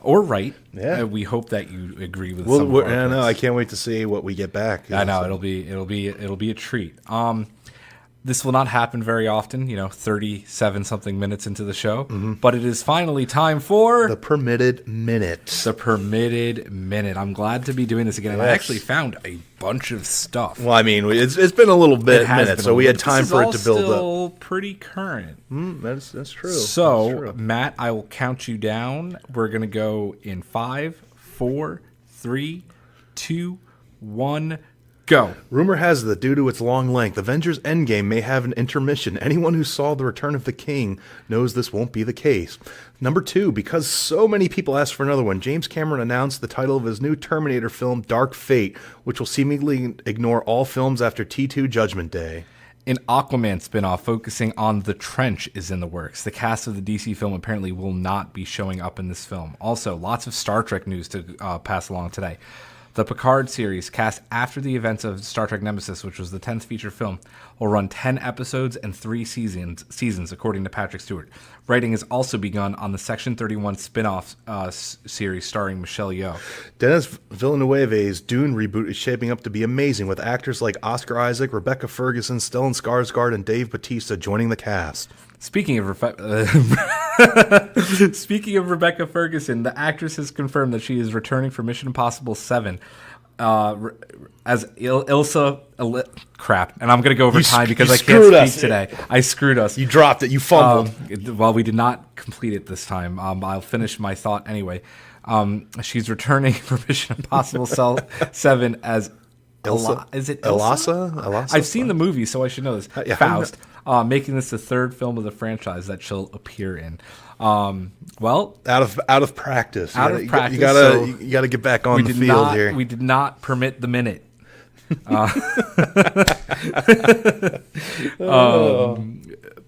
Or right. Yeah. We hope that you agree with some of our I know. picks. I can't wait to see what we get back. I know, it'll be a treat. This will not happen very often, 37 something minutes into the show, but it is finally time for The Permitted Minute. the permitted minute. I'm glad to be doing this again. And I Yes. actually found a bunch of stuff. Well, I mean, it's been a little bit minute, so we had time for it to build up. Still pretty current. That's true. So, That's true. Matt, I will count you down. We're going to go in 5, 4, 3, 2, 1, go. Rumor has it that due to its long length, Avengers Endgame may have an intermission. Anyone who saw The Return of the King knows this won't be the case. Number 2, because so many people asked for another one, James Cameron announced the title of his new Terminator film, Dark Fate, which will seemingly ignore all films after T2 Judgment Day. An Aquaman spinoff focusing on The Trench is in the works. The cast of the DC film apparently will not be showing up in this film. Also, lots of Star Trek news to pass along today. The Picard series, cast after the events of Star Trek Nemesis, which was the 10th feature film, will run 10 episodes and 3 seasons, according to Patrick Stewart. Writing has also begun on the Section 31 spin-off series starring Michelle Yeoh. Denis Villeneuve's Dune reboot is shaping up to be amazing, with actors like Oscar Isaac, Rebecca Ferguson, Stellan Skarsgård, and Dave Bautista joining the cast. Speaking of Rebecca Ferguson, the actress has confirmed that she is returning for Mission Impossible 7 as Ilsa. Crap, and I'm going to go over time because I can't speak today. I screwed us. You dropped it. You fumbled. Well, we did not complete it this time. I'll finish my thought anyway. She's returning for Mission Impossible 7 as Ilsa? Is it Ilsa? Ilsa? I've seen the movie, so I should know this. Yeah, Faust, making this the third film of the franchise that she'll appear in. Well, out of practice. You practice, gotta get back on the field here. We did not permit the minute.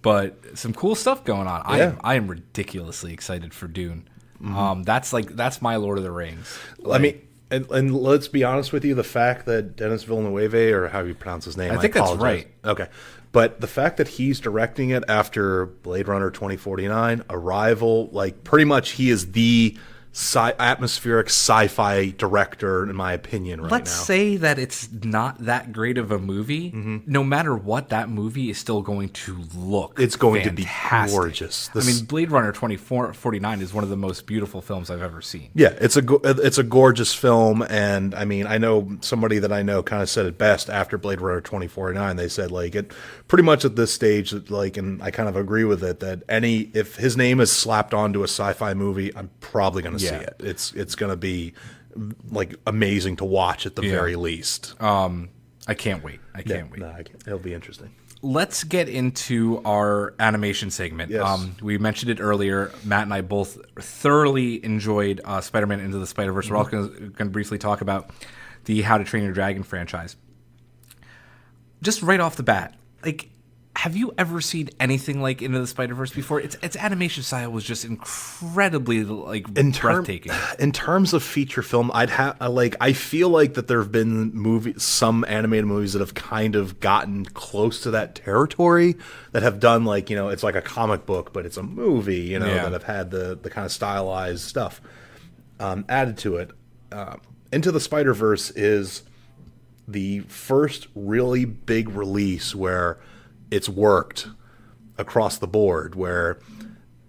But some cool stuff going on. I am ridiculously excited for Dune. That's my Lord of the Rings. I mean, and let's be honest with you, the fact that Denis Villeneuve, or how you pronounce his name, I think that's right. Okay. But the fact that he's directing it after Blade Runner 2049, Arrival, like pretty much he is the atmospheric sci-fi director, in my opinion, right Let's now. say that it's not that great of a movie. No matter what, that movie is still going to look It's going to be fantastic. gorgeous. I mean, Blade Runner 2049 is one of the most beautiful films I've ever seen. Yeah, it's a gorgeous film, and I mean, I know somebody that I know kind of said it best after Blade Runner 2049. They said like it pretty much at this stage, like, and I kind of agree with it, that if his name is slapped onto a sci-fi movie, I'm probably going to see it. It's going to be like amazing to watch at the very least. I can't wait. I can't wait. No, it'll be interesting. Let's get into our animation segment. Yes. We mentioned it earlier. Matt and I both thoroughly enjoyed Spider-Man Into the Spider-Verse. We're also going to briefly talk about the How to Train Your Dragon franchise. Just right off the bat, like, have you ever seen anything like Into the Spider-Verse before? Its animation style was just incredibly breathtaking. In terms of feature film, I feel like that there have been some animated movies that have kind of gotten close to that territory, that have done like, it's like a comic book, but it's a movie, that have had the kind of stylized stuff added to it. Into the Spider-Verse is the first really big release where it's worked across the board, where,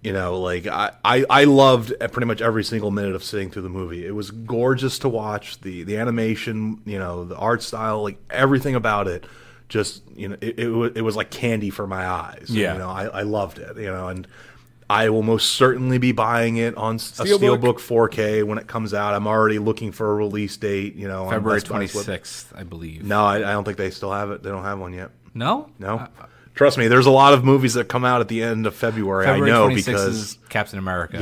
I loved pretty much every single minute of sitting through the movie. It was gorgeous to watch. The animation, the art style, like everything about it, just, it was like candy for my eyes. Yeah. I loved it, and I will most certainly be buying it on a Steelbook 4K when it comes out. I'm already looking for a release date, February 26th, I believe. No, I don't think they still have it. They don't have one yet. No? No. Trust me, there's a lot of movies that come out at the end of February. I know, because is Captain America.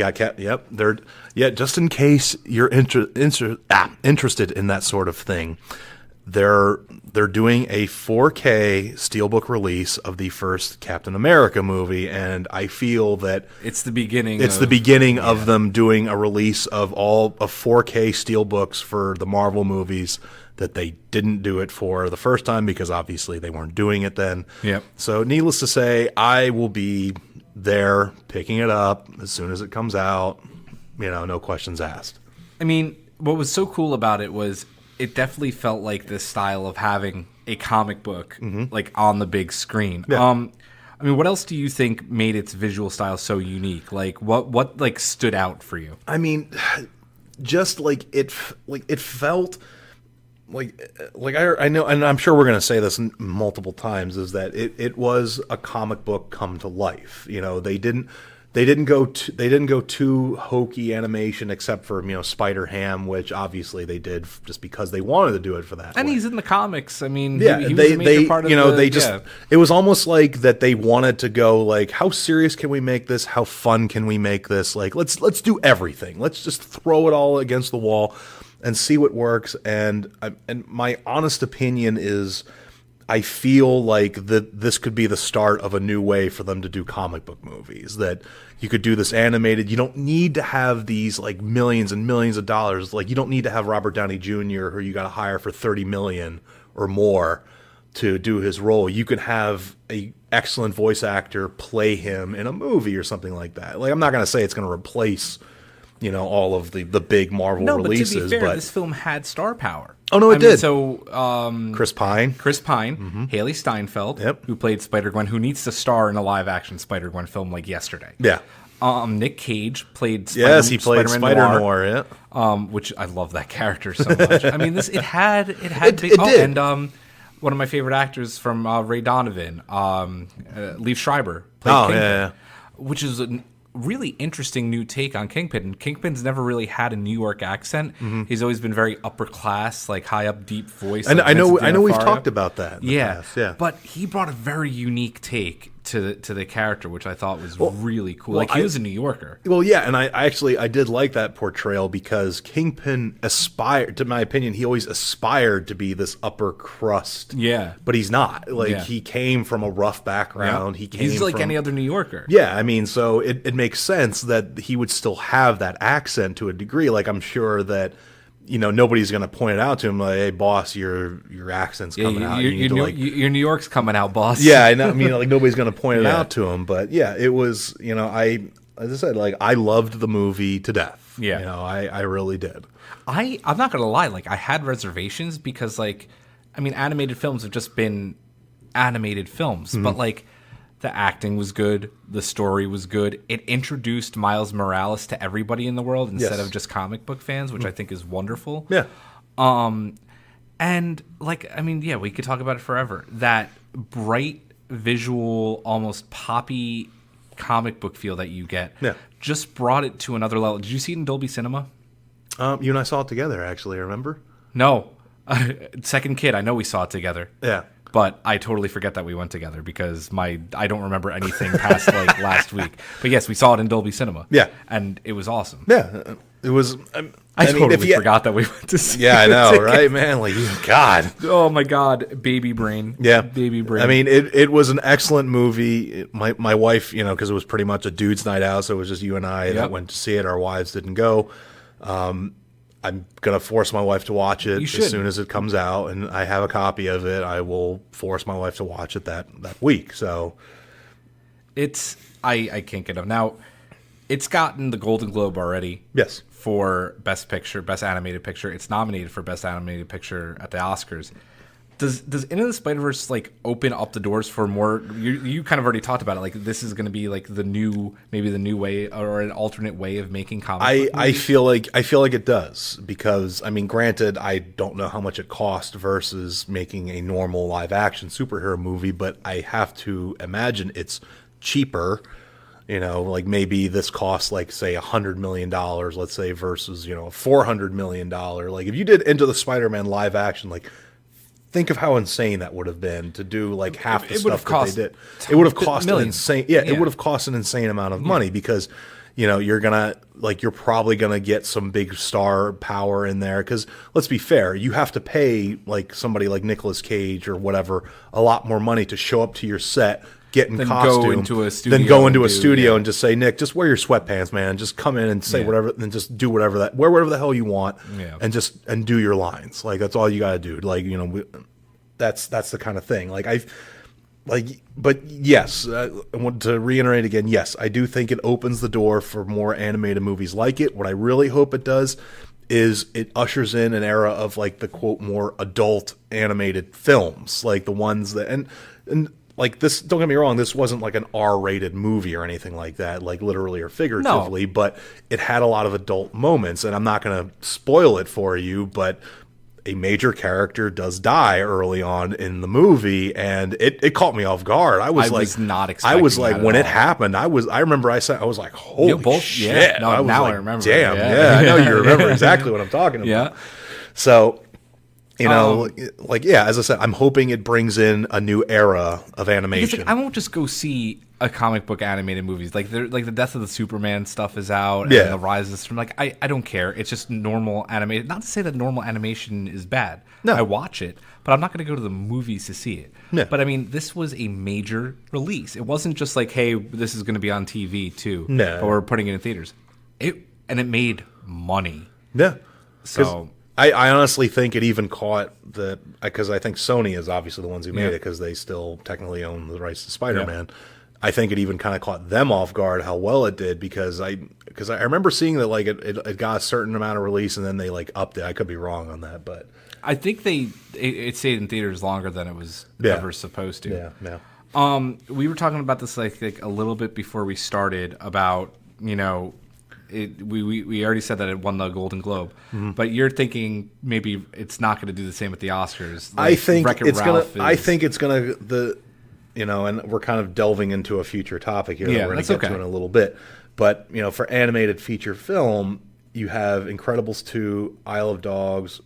Yeah, just in case you're interested in that sort of thing, they're doing a 4K Steelbook release of the first Captain America movie, and I feel that it's the beginning. It's the beginning of them doing a release of all of 4K Steelbooks for the Marvel movies that they didn't do it for the first time, because obviously they weren't doing it then. Yep. So needless to say, I will be there picking it up as soon as it comes out. No questions asked. I mean, what was so cool about it was it definitely felt like this style of having a comic book like on the big screen. Yeah. I mean, what else do you think made its visual style so unique? Like what like stood out for you? I mean, just it felt like I know, and I'm sure we're going to say this multiple times, is that it was a comic book come to life. They didn't go too hokey animation, except for Spider-Ham, which obviously they did just because they wanted to do it for that. And he's in the comics. I mean, yeah, he was a major part of it was almost like that they wanted to go like, how serious can we make this? How fun can we make this? Like, let's do everything. Let's just throw it all against the wall and see what works. And my honest opinion is, I feel like that this could be the start of a new way for them to do comic book movies, that you could do this animated. You don't need to have these like millions and millions of dollars. Like, you don't need to have Robert Downey Jr., who you got to hire for $30 million or more to do his role. You could have a excellent voice actor play him in a movie or something like that. Like, I'm not going to say it's going to replace all of the big Marvel releases. But to be fair, this film had star power. Oh, no, it did. So, Chris Pine, Haley Steinfeld, who played Spider-Gwen, who needs to star in a live-action Spider-Gwen film like yesterday. Yeah. Nick Cage played he played Spider-Noir, which I love that character so much. I mean, it had big... It did. And one of my favorite actors from Ray Donovan, Liev Schreiber, played Kingpin, which is a really interesting new take on Kingpin. Kingpin's never really had a New York accent. He's always been very upper class, like high up, deep voice. And like I know we've D'Onofrio. talked about that in the past. Yeah. But he brought a very unique take to the character, which I thought was really cool. He was a New Yorker. Well, yeah, and I did like that portrayal, because Kingpin aspired, to my opinion, he always aspired to be this upper crust. Yeah. But he's not. He came from a rough background. Yeah. He's like any other New Yorker. Yeah, I mean, so it makes sense that he would still have that accent to a degree. Like, I'm sure that nobody's going to point it out to him like, hey, boss, your accent's coming out. Your New York's coming out, boss. Yeah, I mean, like, nobody's going to point it out to him. But yeah, it was, as I said, like I loved the movie to death. Yeah. You know, I really did. I'm not gonna lie, like I had reservations because like, I mean, animated films have just been animated films, but like the acting was good, the story was good. It introduced Miles Morales to everybody in the world instead of just comic book fans, which I think is wonderful. Yeah. And like, I mean, yeah, we could talk about it forever. That bright visual, almost poppy comic book feel that you get just brought it to another level. Did you see it in Dolby Cinema? You and I saw it together, actually, remember? No. Second kid, I know we saw it together. Yeah. But I totally forget that we went together because I don't remember anything past like last week. But yes, we saw it in Dolby Cinema. Yeah. And it was awesome. Yeah. It was... I totally forgot that we went to see it. Yeah, I know, right, man? Like, God. Oh, my God. Baby brain. Yeah. Baby brain. I mean, it was an excellent movie. My wife, you know, because it was pretty much a dude's night out, so it was just you and I that went to see it. Our wives didn't go. I'm going to force my wife to watch it as soon as it comes out, and I have a copy of it. I will force my wife to watch it that week. So it's I can't get enough. Now, it's gotten the Golden Globe already. Yes. For Best Picture, Best Animated Picture. It's nominated for Best Animated Picture at the Oscars. Does Into the Spider-Verse like open up the doors for more? You kind of already talked about it. Like this is going to be like the new way or an alternate way of making comic book movies. I feel like it does because I mean, granted, I don't know how much it cost versus making a normal live action superhero movie, but I have to imagine it's cheaper. You know, like maybe this costs like say $100 million, let's say, versus $400 million. Like if you did Into the Spider-Man live action, like. Think of how insane that would have been to do like half the stuff that they did. It would have cost an insane. Yeah, it would have cost an insane amount of money because, you're probably gonna get some big star power in there. Because let's be fair, you have to pay like somebody like Nicolas Cage or whatever a lot more money to show up to your set, get in costume, then go into a studio and just say, Nick, just wear your sweatpants, man. Just come in and say whatever, and just do wear whatever the hell you want, and do your lines. Like that's all you gotta do. Like that's the kind of thing. But yes, I want to reiterate again. Yes, I do think it opens the door for more animated movies like it. What I really hope it does is it ushers in an era of like the quote more adult animated films, like the ones that and. Like this, don't get me wrong, this wasn't like an R-rated movie or anything like that, like literally or figuratively, but it had a lot of adult moments, and I'm not going to spoil it for you, but a major character does die early on in the movie, and it caught me off guard. I was not expecting I was like, that when at it all. happened, I was like, holy shit. Yeah. No, I was now like, I remember. Damn, Yeah. I know you remember exactly what I'm talking about. Yeah. So... as I said, I'm hoping it brings in a new era of animation. Because, I won't just go see a comic book animated movies. Like the Death of the Superman stuff is out, and the Rise of the Superman. Like I don't care. It's just normal animated. Not to say that normal animation is bad. No, I watch it, but I'm not going to go to the movies to see it. No. But I mean, this was a major release. It wasn't just like, hey, this is going to be on TV too. No, but we're putting it in theaters. It made money. Yeah. So. I honestly think it even caught because I think Sony is obviously the ones who made it because they still technically own the rights to Spider-Man. Yeah. I think it even kind of caught them off guard how well it did because I remember seeing that like it got a certain amount of release and then they like upped it. I could be wrong on that, but I think it stayed in theaters longer than it was ever supposed to. Yeah. We were talking about this like a little bit before we started about we already said that it won the Golden Globe, but you're thinking maybe it's not going to do the same at the Oscars. Like I think it's gonna and we're kind of delving into a future topic here that we're going to get to in a little bit. But for animated feature film, you have Incredibles 2, Isle of Dogs,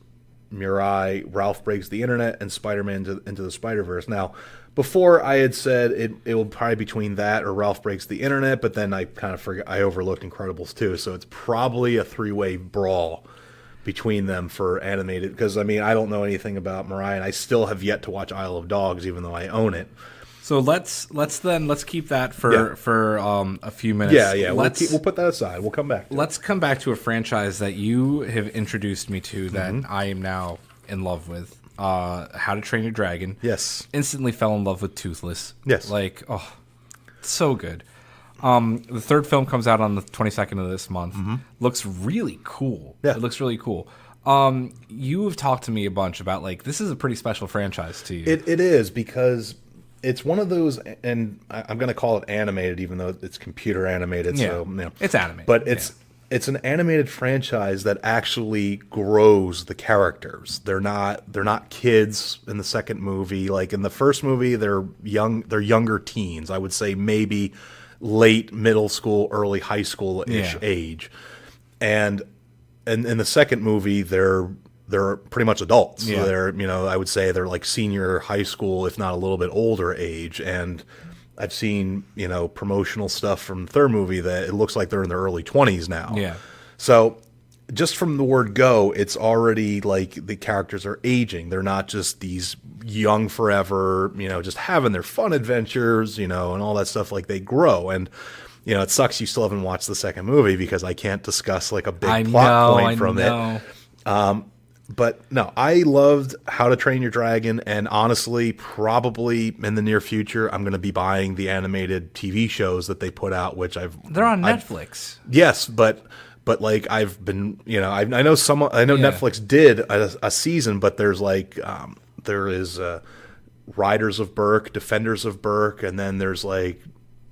Mirai, Ralph Breaks the Internet, and Spider-Man Into the Spider-Verse. Now, before I had said it will probably be between that or Ralph Breaks the Internet, but then I kind of forgot. I overlooked Incredibles 2, so it's probably a three-way brawl between them for animated. Because I mean, I don't know anything about Mirai, and I still have yet to watch Isle of Dogs, even though I own it. So let's keep that for a few minutes. Yeah. We'll put that aside. We'll come back. Let's come back to a franchise that you have introduced me to that I am now in love with. How to Train Your Dragon. Yes. Instantly fell in love with Toothless. Yes. Like, so good. The third film comes out on the 22nd of this month. Looks really cool. Yeah. It looks really cool. You have talked to me a bunch about, like, this is a pretty special franchise to you. It is, because it's one of those, and I'm going to call it animated, even though it's computer animated. Yeah. So, you know. It's animated. But it's an animated franchise that actually grows the characters. They're not kids in the second movie. Like in the first movie, they're younger teens. I would say maybe late middle school, early high school-ish age. And in the second movie, they're pretty much adults. Yeah. They're, I would say they're like senior high school, if not a little bit older age. And I've seen, promotional stuff from the third movie that it looks like they're in their early 20s now. Yeah. So just from the word go, it's already like the characters are aging. They're not just these young forever, just having their fun adventures, and all that stuff. Like, they grow. And, it sucks you still haven't watched the second movie, because I can't discuss like a big plot point from it. But no, I loved How to Train Your Dragon, and honestly, probably in the near future, I'm going to be buying the animated TV shows that they put out, which they're on Netflix. Yes, but like I've been, I know Netflix did a season, but there's like there is Riders of Berk, Defenders of Berk, and then there's like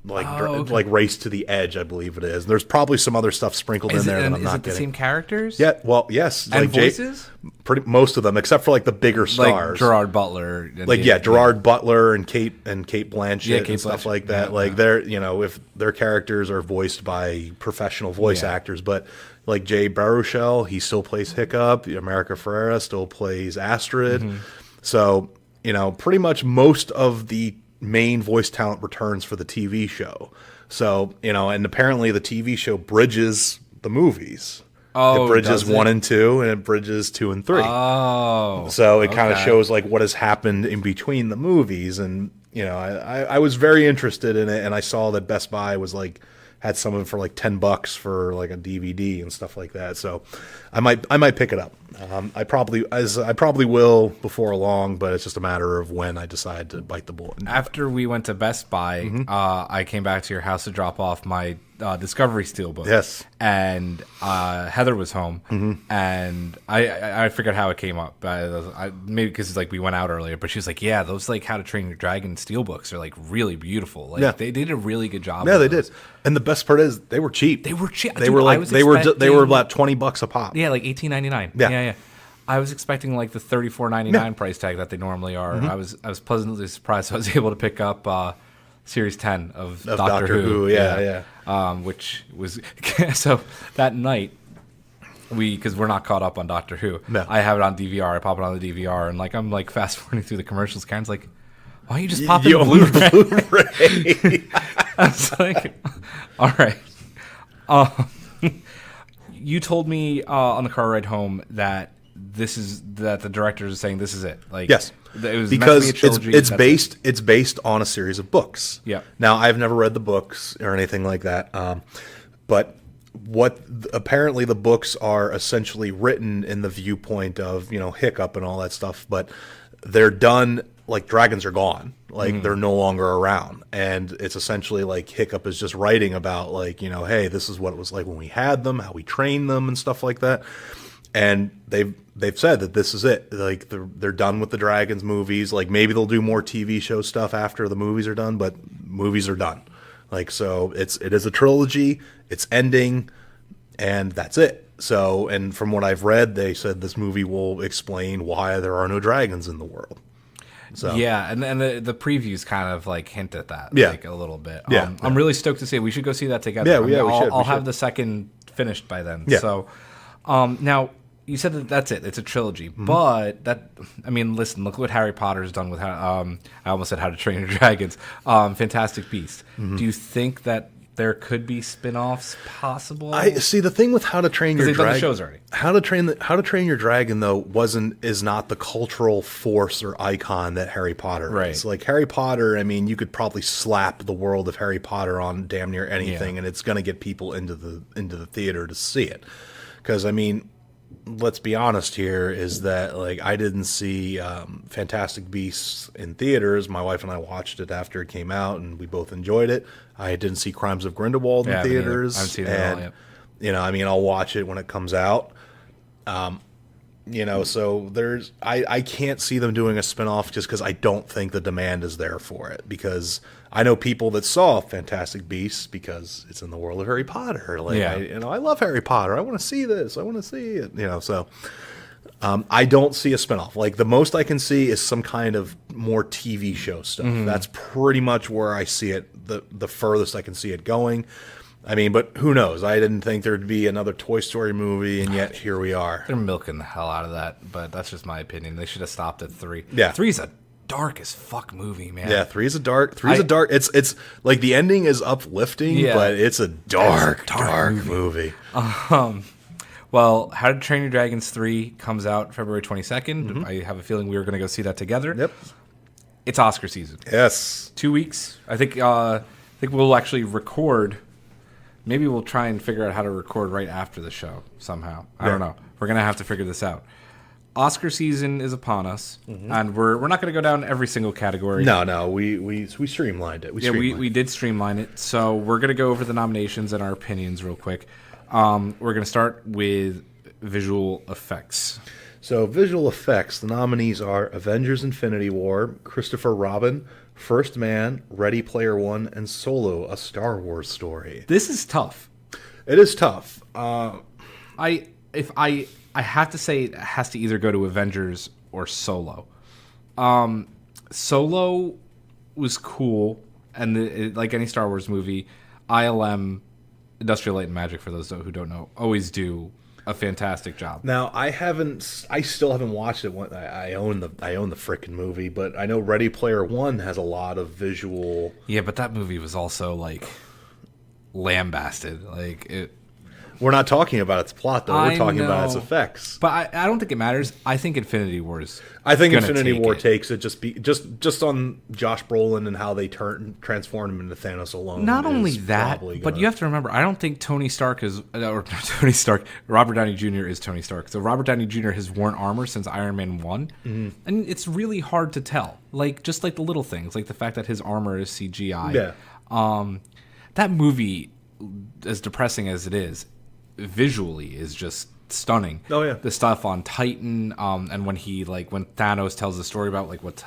Race to the Edge, I believe it is. There's probably some other stuff sprinkled in there that I'm not getting. Is it the same characters? Yeah, well, yes. And like voices? Most of them, except for like the bigger stars. Like Gerard Butler. Gerard Butler and Kate Blanchett and stuff Blanchett. like that. They're, if their characters are voiced by professional voice actors, but like Jay Baruchel, he still plays Hiccup. America Ferrera still plays Astrid. So, pretty much most of the main voice talent returns for the TV show. So, and apparently the TV show bridges the movies. Oh, it bridges 1 and 2, and it bridges 2 and 3. Oh. So it kind of shows like what has happened in between the movies. And, I was very interested in it, and I saw that Best Buy was like, had some of it for like $10 for like a DVD and stuff like that. So I might pick it up. I probably will before long, but it's just a matter of when I decide to bite the bullet. After we went to Best Buy, I came back to your house to drop off my Discovery Steelbook. Yes. And Heather was home, and I forgot how it came up. Maybe because like we went out earlier, but she was like, "Yeah, those like How to Train Your Dragon Steelbooks are like really beautiful. Like they did a really good job." Yeah, they did. And the best part is they were cheap. They were cheap. They were like they were about $20 a pop. Yeah, like $18.99. Yeah. I was expecting like the $34.99 price tag that they normally are. I was pleasantly surprised. I was able to pick up Series 10 of Doctor Who. Yeah. Which was so that night. Because we're not caught up on Doctor Who. No. I have it on DVR. I pop it on the DVR, and like I'm like fast forwarding through the commercials. Karen's like, "Why don't you just pop in Blu-ray?" I was like, "All right." You told me on the car ride home that the directors are saying this is it. Like, yes, it was because meant to be a trilogy, it's based on a series of books. Yeah. Now I've never read the books or anything like that, but apparently the books are essentially written in the viewpoint of Hiccup and all that stuff, but they're done like dragons are gone, like they're no longer around, and it's essentially like Hiccup is just writing about like hey, this is what it was like when we had them, how we trained them, and stuff like that. And they've said that this is it. Like they're done with the Dragons movies. Like maybe they'll do more TV show stuff after the movies are done, but movies are done. Like so, it is a trilogy. It's ending, and that's it. So, and from what I've read, they said this movie will explain why there are no dragons in the world. So yeah, and the previews kind of like hint at that, like a little bit. I'm really stoked to see it. We should go see that together. Yeah, we should. I'll have the second finished by then. Yeah. So, now. You said that's it. It's a trilogy, but listen. Look what Harry Potter's done with I almost said How to Train Your Dragons. Fantastic Beasts. Do you think that there could be spin-offs possible? I see the thing with How to Train Your Dragon. The shows already. How to Train Your Dragon though is not the cultural force or icon that Harry Potter is. Like Harry Potter, you could probably slap the world of Harry Potter on damn near anything, and it's going to get people into the theater to see it. Because let's be honest here, is that like I didn't see Fantastic Beasts in theaters. My wife and I watched it after it came out, and we both enjoyed it. I didn't see Crimes of Grindelwald in theaters. I've seen it all, yep. You know, I mean, I'll watch it when it comes out. You know, so I can't see them doing a spinoff just because I don't think the demand is there for it. Because I know people that saw Fantastic Beasts because it's in the world of Harry Potter. Like, I love Harry Potter. I want to see this. I want to see it. You know, so I don't see a spinoff. Like, the most I can see is some kind of more TV show stuff. Mm-hmm. That's pretty much where I see it. The furthest I can see it going. I mean, but who knows? I didn't think there'd be another Toy Story movie, and yet here we are. They're milking the hell out of that, but that's just my opinion. They should have stopped at 3. Yeah. 3's a dark as fuck movie, man. Yeah, 3's a dark. It's like the ending is uplifting, but it's a dark movie. Well, How to Train Your Dragons 3 comes out February 22nd. Mm-hmm. I have a feeling we were going to go see that together. Yep. It's Oscar season. Yes. 2 weeks. I think we'll actually record. Maybe we'll try and figure out how to record right after the show somehow. I don't know. We're going to have to figure this out. Oscar season is upon us, and we're not going to go down every single category. No, we streamlined it. We did streamline it. So we're going to go over the nominations and our opinions real quick. We're going to start with visual effects. So visual effects, the nominees are Avengers: Infinity War, Christopher Robin, First Man, Ready Player One, and Solo: A Star Wars Story. This is tough. It is tough. I have to say it has to either go to Avengers or Solo. Solo was cool, and like any Star Wars movie, ILM, Industrial Light and Magic, for those who don't know, always do a fantastic job. Now, I still haven't watched it. I own the frickin' movie, but I know Ready Player One has a lot of visual. Yeah, but that movie was also like lambasted. Like it. We're not talking about its plot, though. We're talking about its effects. But I don't think it matters. I think Infinity War is. I think Infinity War takes it just on Josh Brolin and how they transformed him into Thanos alone. Not only that, but you have to remember, I don't think Robert Downey Jr. is Tony Stark. So Robert Downey Jr. has worn armor since Iron Man 1. Mm-hmm. And it's really hard to tell. Like, just like the little things, like the fact that his armor is CGI. Yeah. That movie, as depressing as it is, visually is just stunning. Oh yeah, the stuff on Titan, and when Thanos tells the story about like what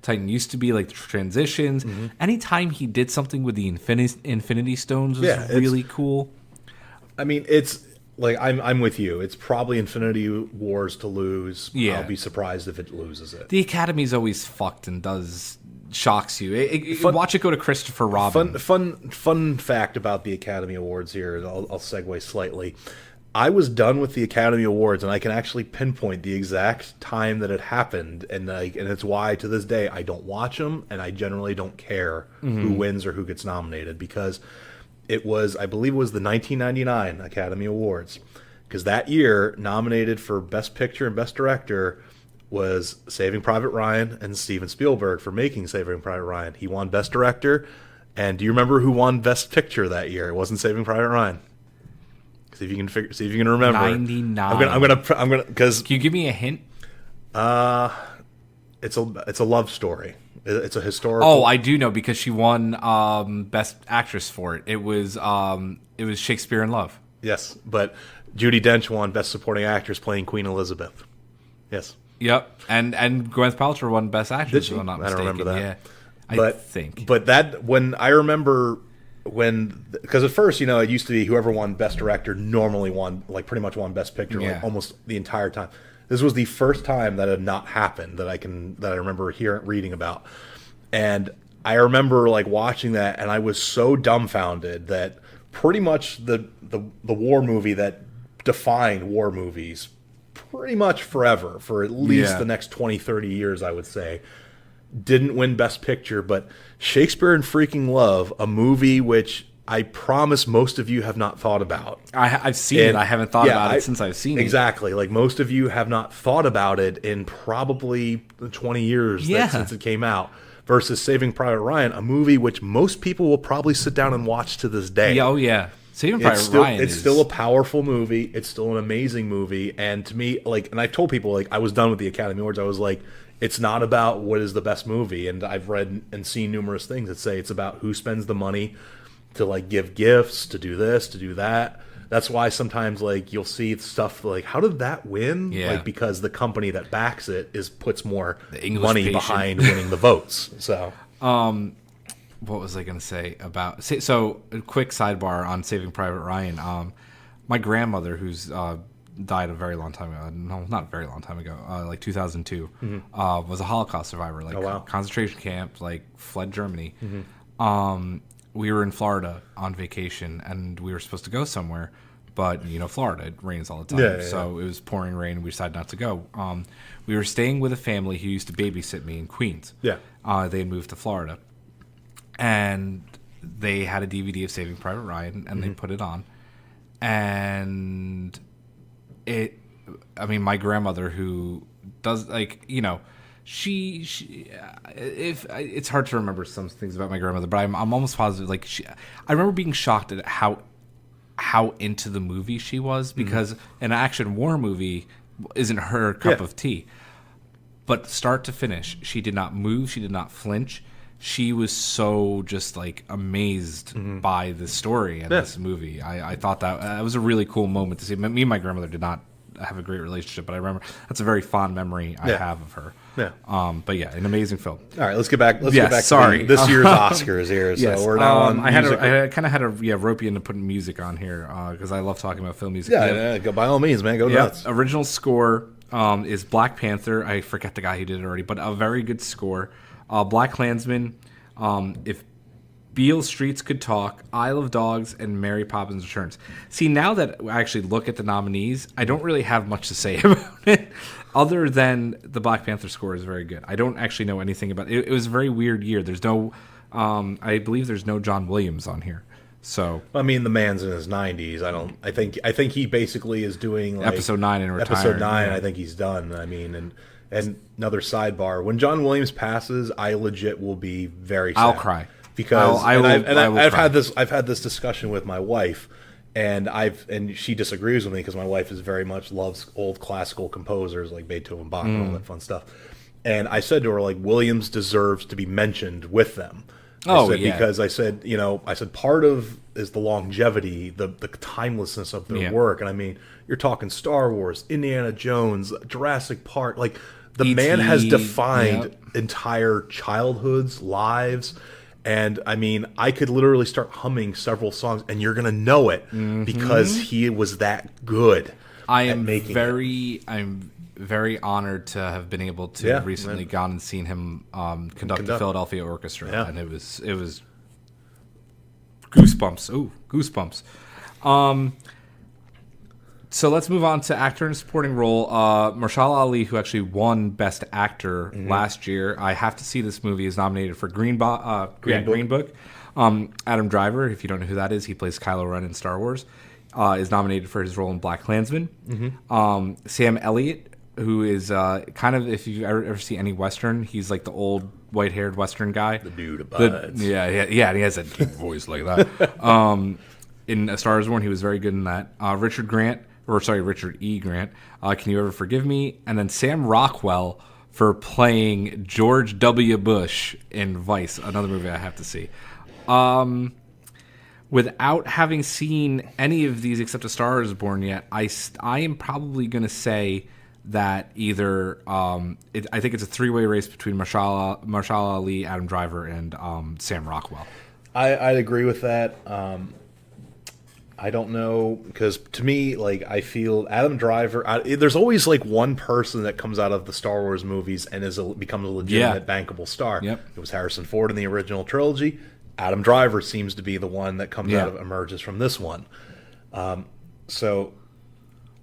Titan used to be, like the transitions. Mm-hmm. Anytime he did something with the Infinity Stones was really cool. I mean, it's like I'm with you. It's probably Infinity Wars to lose. Yeah, I'll be surprised if it loses it. The Academy's always fucked and shocks you. Watch it go to Christopher Robin. Fun fact about the Academy Awards here. I'll segue slightly. I was done with the Academy Awards, and I can actually pinpoint the exact time that it happened, and it's why to this day I don't watch them, and I generally don't care who wins or who gets nominated, because I believe it was the 1999 Academy Awards, because that year nominated for Best Picture and Best Director was Saving Private Ryan and Steven Spielberg for making Saving Private Ryan. He won Best Director, and do you remember who won Best Picture that year? It wasn't Saving Private Ryan. See if you can remember. 99. I'm gonna because can you give me a hint? It's a love story. It's a historical. Oh, I do know because she won Best Actress for it. It was Shakespeare in Love. Yes, but Judi Dench won Best Supporting Actress playing Queen Elizabeth. Yes. Yep, and Gwyneth Paltrow won Best Actress. If I'm not mistaken. I don't remember that. Yeah, I think. But that because at first, it used to be whoever won Best Director normally won, like pretty much won Best Picture, like almost the entire time. This was the first time that had not happened that I remember reading about, and I remember like watching that, and I was so dumbfounded that pretty much the war movie that defined war movies pretty much forever, for at least the next 20, 30 years, I would say, didn't win Best Picture, but Shakespeare in Freaking Love, a movie which I promise most of you have not thought about. I've seen it. I haven't thought about it since I've seen it. Exactly. Like most of you have not thought about it in probably 20 years since it came out. Versus Saving Private Ryan, a movie which most people will probably sit down and watch to this day. Oh, yeah. Saving Private Ryan it's still a powerful movie. It's still an amazing movie. And to me, like, and I've told people, like, I was done with the Academy Awards. I was like, it's not about what is the best movie. And I've read and seen numerous things that say it's about who spends the money to, like, give gifts, to do this, to do that. That's why sometimes, like, you'll see stuff like, how did that win? Yeah. Like, because the company that backs it puts more English money patient. behind winning the votes. So, what was I going to say about? So, a quick sidebar on Saving Private Ryan. My grandmother, who's died a very long time ago, no, not a very long time ago, like 2002, was a Holocaust survivor, like concentration camp, like fled Germany. We were in Florida on vacation, and we were supposed to go somewhere, but Florida, it rains all the time, so it was pouring rain, and we decided not to go. We were staying with a family who used to babysit me in Queens. They had moved to Florida, and they had a DVD of Saving Private Ryan, and they put it on, and my grandmother, who does, like, she if it's hard to remember some things about my grandmother, but I'm almost positive, like, I remember being shocked at how into the movie she was, because an action war movie isn't her cup of tea. But start to finish, she did not move, she did not flinch. She was so just, like, amazed by the story in this movie. I thought that was a really cool moment to see. Me and my grandmother did not have a great relationship, but I remember that's a very fond memory I have of her. But yeah, an amazing film. All right, let's get back. Let's get back to this year's Oscars here. So we're now on. I kind of had to rope you into putting music on here because I love talking about film music. Go, by all means, man, go nuts. Original score is Black Panther. I forget the guy who did it already, but a very good score. Black Klansman, If Beale Streets Could Talk, Isle of Dogs, and Mary Poppins Returns. See, now that I actually look at the nominees, I don't really have much to say about it, other than the Black Panther score is very good. I don't actually know anything about it. It was a very weird year. There's no, I believe there's no John Williams on here. So I mean, the man's in his 90s. I think he basically is doing, like, episode 9 and retiring. Episode 9, I think he's done. I mean, and another sidebar: when John Williams passes, I legit will be very sad. I'll cry. Because I've had this discussion with my wife, and she disagrees with me because my wife is very much loves old classical composers like Beethoven, Bach, and all that fun stuff. And I said to her, like, Williams deserves to be mentioned with them. Because I said part of is the longevity, the timelessness of their work. And I mean, you're talking Star Wars, Indiana Jones, Jurassic Park. Like, the E.T., man has defined entire childhoods, lives. And I mean, I could literally start humming several songs, and you're gonna know it because he was that good. I'm very honored to have been able to recently gone and seen him conduct the Philadelphia Orchestra, and it was goosebumps. Ooh, goosebumps. So let's move on to actor in a supporting role. Mahershala Ali, who actually won Best Actor last year. I have to see this movie. Is nominated for Green Book. Adam Driver, if you don't know who that is, he plays Kylo Ren in Star Wars. Is nominated for his role in Black Klansman. Sam Elliott, who is kind of, if you ever see any Western, he's like the old white-haired Western guy. The dude abides. And he has a deep voice like that. In A Star Is Born, he was very good in that. Richard E. Grant, Can You Ever Forgive Me? And then Sam Rockwell for playing George W. Bush in Vice, another movie I have to see. Without having seen any of these except A Star Is Born yet, I am probably going to say that either I think it's a three-way race between Mahershala Ali, Adam Driver, and Sam Rockwell. I'd agree with that. I don't know, because to me, like, I feel Adam Driver. There's always, like, one person that comes out of the Star Wars movies and becomes a legitimate bankable star. Yep. It was Harrison Ford in the original trilogy. Adam Driver seems to be the one that emerges from this one. So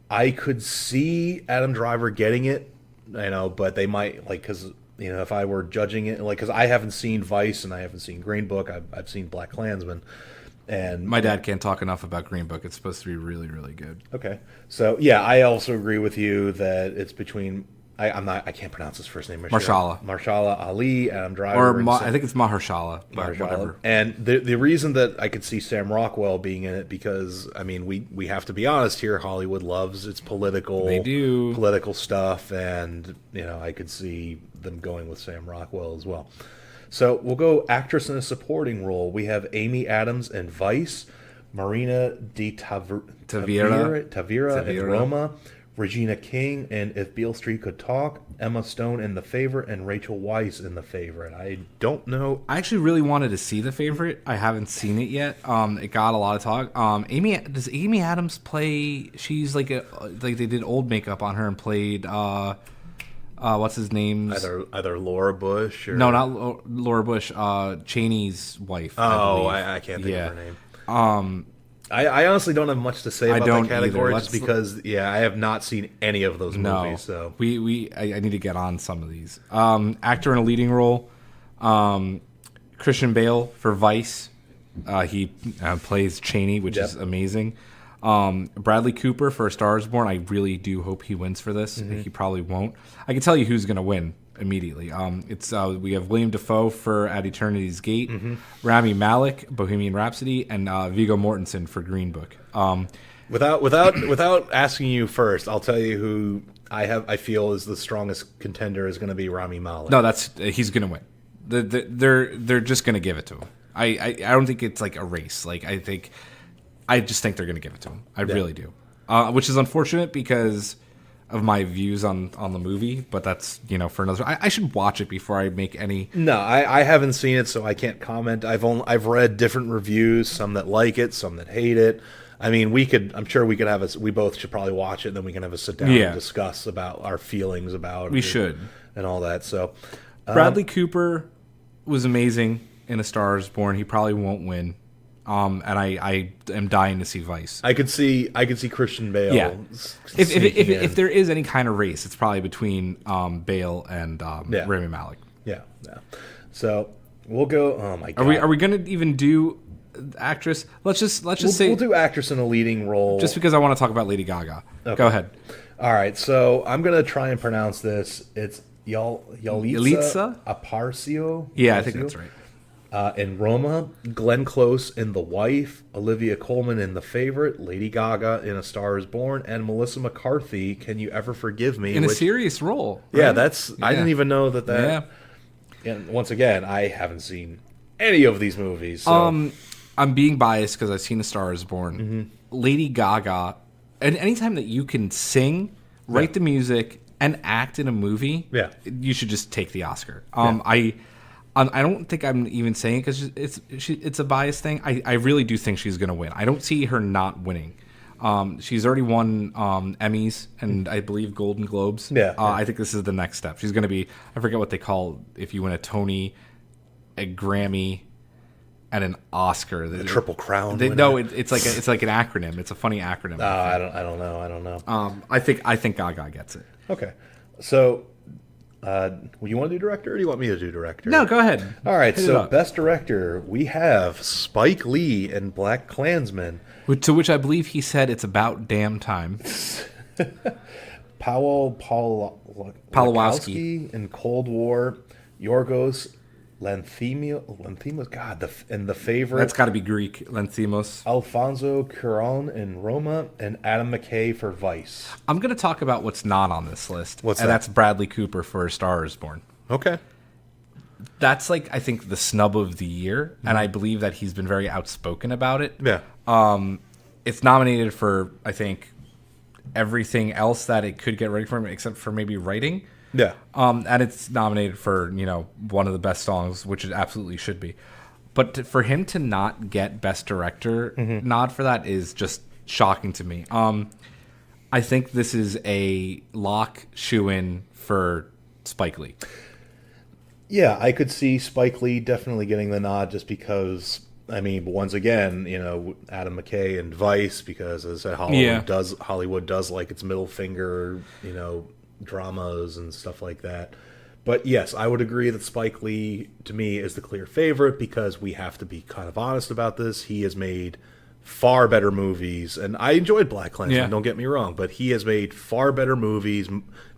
I could see Adam Driver getting it, but they might, like, because if I were judging it, like, because I haven't seen Vice and I haven't seen Green Book, I've seen Black Klansman. And my dad can't talk enough about Green Book. It's supposed to be really, really good. Okay. So, yeah, I also agree with you that it's between I can't pronounce his first name. Mahershala Ali, Adam Driver, I think it's Mahershala, but whatever. And the reason that I could see Sam Rockwell being in it, because I mean we have to be honest here. Hollywood loves its political stuff, and I could see them going with Sam Rockwell as well. So we'll go actress in a supporting role. We have Amy Adams in Vice, Marina de Tavira in Roma, Regina King in If Beale Street Could Talk, Emma Stone in The Favorite, and Rachel Weisz in The Favorite. I don't know. I actually really wanted to see The Favorite. I haven't seen it yet. It got a lot of talk. Does Amy Adams play? She's like they did old makeup on her and played. What's his name? Either Laura Bush or not Laura Bush. Cheney's wife. Oh, I can't think of her name. I honestly don't have much to say about that category, just because I have not seen any of those movies. So I need to get on some of these. Actor in a leading role, Christian Bale for Vice. He plays Cheney, which is amazing. Bradley Cooper for A Star Is Born. I really do hope he wins for this. He probably won't. I can tell you who's going to win immediately. We have William Dafoe for At Eternity's Gate, Rami Malek, Bohemian Rhapsody, and Viggo Mortensen for Green Book. Without asking you first, I'll tell you who I feel is the strongest contender is going to be Rami Malek. No, he's going to win. They're just going to give it to him. I don't think it's like a race. I just think they're going to give it to him. I really do. Which is unfortunate because of my views on the movie, but that's for another. I should watch it before I make any. No, I haven't seen it, so I can't comment. I've read different reviews, some that like it, some that hate it. I mean, I'm sure we could have we both should probably watch it, and then we can have a sit down and discuss about our feelings about. We should and all that. So, Bradley Cooper was amazing in A Star Is Born. He probably won't win. And I am dying to see Vice. I could see Christian Bale. Yeah. If there is any kind of race, it's probably between Bale and Rami Malek. Yeah. So we'll go. Oh my god. Are we going to even do actress? Let's just say we'll do actress in a leading role. Just because I want to talk about Lady Gaga. Okay. Go ahead. All right. So I'm going to try and pronounce this. It's Yalitza Aparicio. Yeah, I think that's right. In Roma, Glenn Close in The Wife, Olivia Colman in The Favorite, Lady Gaga in A Star Is Born, and Melissa McCarthy, Can You Ever Forgive Me? In a serious role. Right? Yeah, I didn't even know that. Yeah. And once again, I haven't seen any of these movies. So. I'm being biased because I've seen A Star Is Born. Lady Gaga, and anytime that you can sing, write the music, and act in a movie, you should just take the Oscar. I don't think I'm even saying it because it's a biased thing. I really do think she's going to win. I don't see her not winning. She's already won Emmys and I believe Golden Globes. I think this is the next step. She's going to be, I forget what they call if you win a Tony, a Grammy, and an Oscar. A Triple Crown. It's like an acronym. It's a funny acronym. I don't know. I think Gaga gets it. Okay, so. You want to do director, or do you want me to do director? No, go ahead. All right, so best director, we have Spike Lee in Black Klansman. To which I believe he said it's about damn time. Pawlowski in Cold War, Yorgos Lanthimos, God, and The Favorite. That's got to be Greek, Lanthimos. Alfonso Cuarón in Roma, and Adam McKay for Vice. I'm going to talk about what's not on this list. What's that? And that's Bradley Cooper for A Star Is Born. Okay. That's I think the snub of the year, and I believe that he's been very outspoken about it. Yeah. It's nominated for, I think, everything else that it could get ready for him, except for maybe writing. Yeah. And it's nominated for, one of the best songs, which it absolutely should be. But for him to not get Best Director nod for that is just shocking to me. I think this is a lock shoe-in for Spike Lee. Yeah, I could see Spike Lee definitely getting the nod just because, once again, Adam McKay and Vice, because as I said, Hollywood does like its middle finger, dramas and stuff like that. But yes, I would agree that Spike Lee, to me, is the clear favorite because we have to be kind of honest about this. He has made far better movies, and I enjoyed BlacKkKlansman, Yeah. don't get me wrong, but he has made far better movies,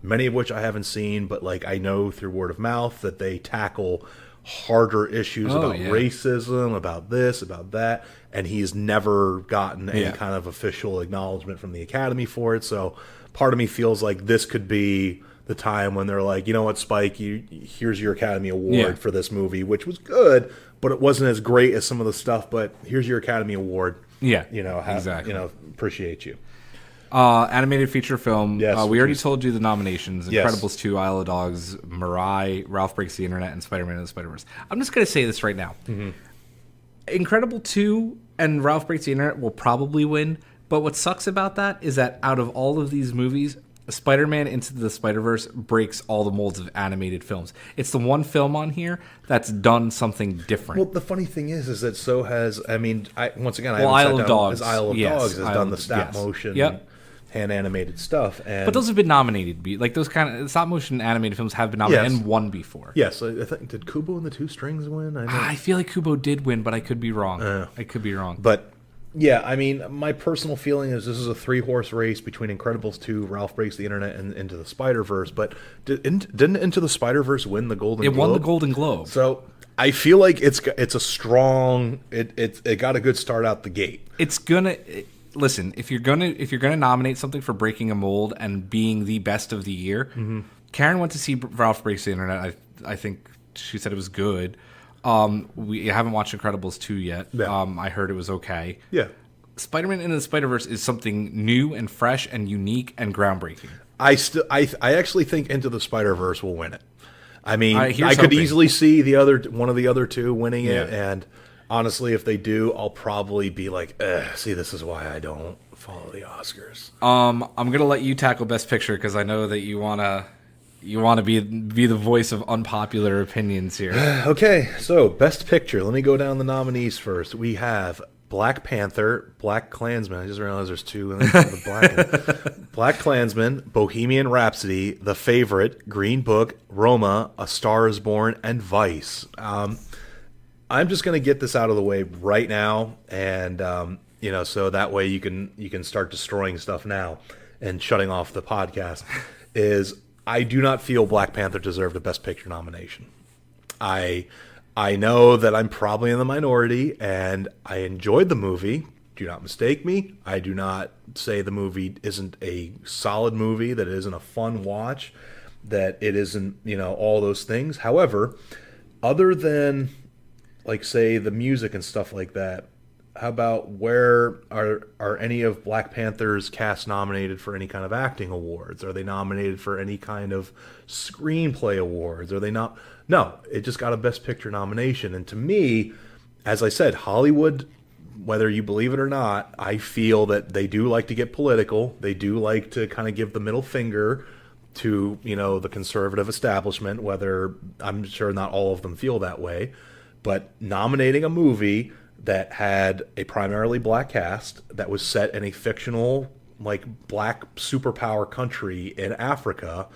many of which I haven't seen, but like I know through word of mouth that they tackle harder issues about racism, about this, about that, and he's never gotten any kind of official acknowledgement from the Academy for it. So part of me feels like this could be the time when they're like, you know what, Spike, here's your Academy Award for this movie, which was good, but it wasn't as great as some of the stuff, but here's your Academy Award. Yeah, Exactly. Appreciate you. Animated feature film. Yes, we already told you the nominations: Yes. Incredibles 2, Isle of Dogs, Mirai, Ralph Breaks the Internet, and Spider-Man and the Spider-Verse. I'm just going to say this right now: Incredible 2 and Ralph Breaks the Internet will probably win. But what sucks about that is that out of all of these movies, Spider-Man Into the Spider-Verse breaks all the molds of animated films. It's the one film on here that's done something different. Well, the funny thing is that so has, I mean, once again, Isle of Dogs. Isle of Dogs has done the stop yes. motion, Yep. hand animated stuff. But those have been nominated. Like those kind of stop motion animated films have been nominated and won before. Yes, I think, did Kubo and the Two Strings win? I feel like Kubo did win, but I could be wrong. I could be wrong. But yeah, I mean, my personal feeling is this is a 3-horse race between Incredibles 2, Ralph Breaks the Internet, and Into the Spider-Verse. But didn't Into the Spider-Verse win the Golden Globe? It won the Golden Globe. So I feel like it's a strong. It got a good start out the gate. It's gonna. Listen, if you're gonna nominate something for breaking a mold and being the best of the year, Karen went to see Ralph Breaks the Internet. I think she said it was good. We haven't watched Incredibles 2 yet. Yeah. I heard it was okay. Yeah. Spider-Man Into the Spider-Verse is something new and fresh and unique and groundbreaking. I actually think Into the Spider-Verse will win it. I mean, I could hoping. easily see one of the other two winning it, and honestly, if they do, I'll probably be like, see, this is why I don't follow the Oscars. I'm gonna let you tackle Best Picture because I know that you wanna be the voice of unpopular opinions here. Okay, so Best Picture. Let me go down the nominees first. We have Black Panther, BlacKkKlansman. I just realized there's two. BlacKkKlansman, Bohemian Rhapsody, The Favorite, Green Book, Roma, A Star Is Born, and Vice. I'm just going to get this out of the way right now, and so that way you can start destroying stuff now and shutting off the podcast. I do not feel Black Panther deserved a Best Picture nomination. I know that I'm probably in the minority, and I enjoyed the movie. Do not mistake me. I do not say the movie isn't a solid movie, that it isn't a fun watch, that it isn't, all those things. However, other than, like, say, the music and stuff like that, how about where are any of Black Panther's cast nominated for any kind of acting awards? Are they nominated for any kind of screenplay awards? Are they not? No, it just got a Best Picture nomination. And to me, as I said, Hollywood, whether you believe it or not, I feel that they do like to get political. They do like to kind of give the middle finger to, the conservative establishment, whether I'm sure not all of them feel that way. But nominating a movie that had a primarily black cast, that was set in a fictional, like, black superpower country in Africa,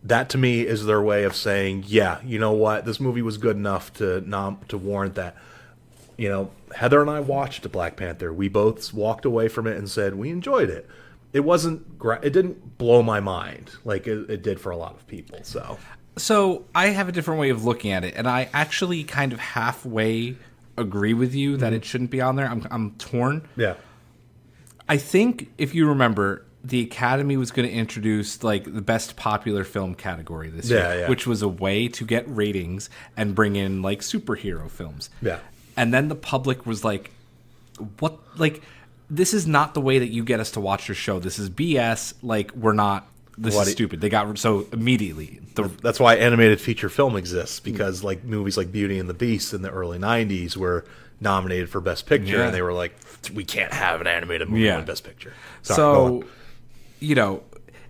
that to me is their way of saying, yeah, you know what, this movie was good enough to warrant that. Heather and I watched Black Panther. We both walked away from it and said we enjoyed it. It didn't blow my mind like it did for a lot of people. So I have a different way of looking at it, and I actually kind of halfway agree with you that it shouldn't be on there. I'm torn. Yeah. I think if you remember, the Academy was going to introduce like the best popular film category this year, which was a way to get ratings and bring in like superhero films. Yeah. And then the public was like, what? Like, this is not the way that you get us to watch your show. This is BS. Like, we're not. This is stupid. They got so immediately. That's why animated feature film exists, because like movies like Beauty and the Beast in the early 90s were nominated for Best Picture, and they were like, we can't have an animated movie win Best Picture. Sorry,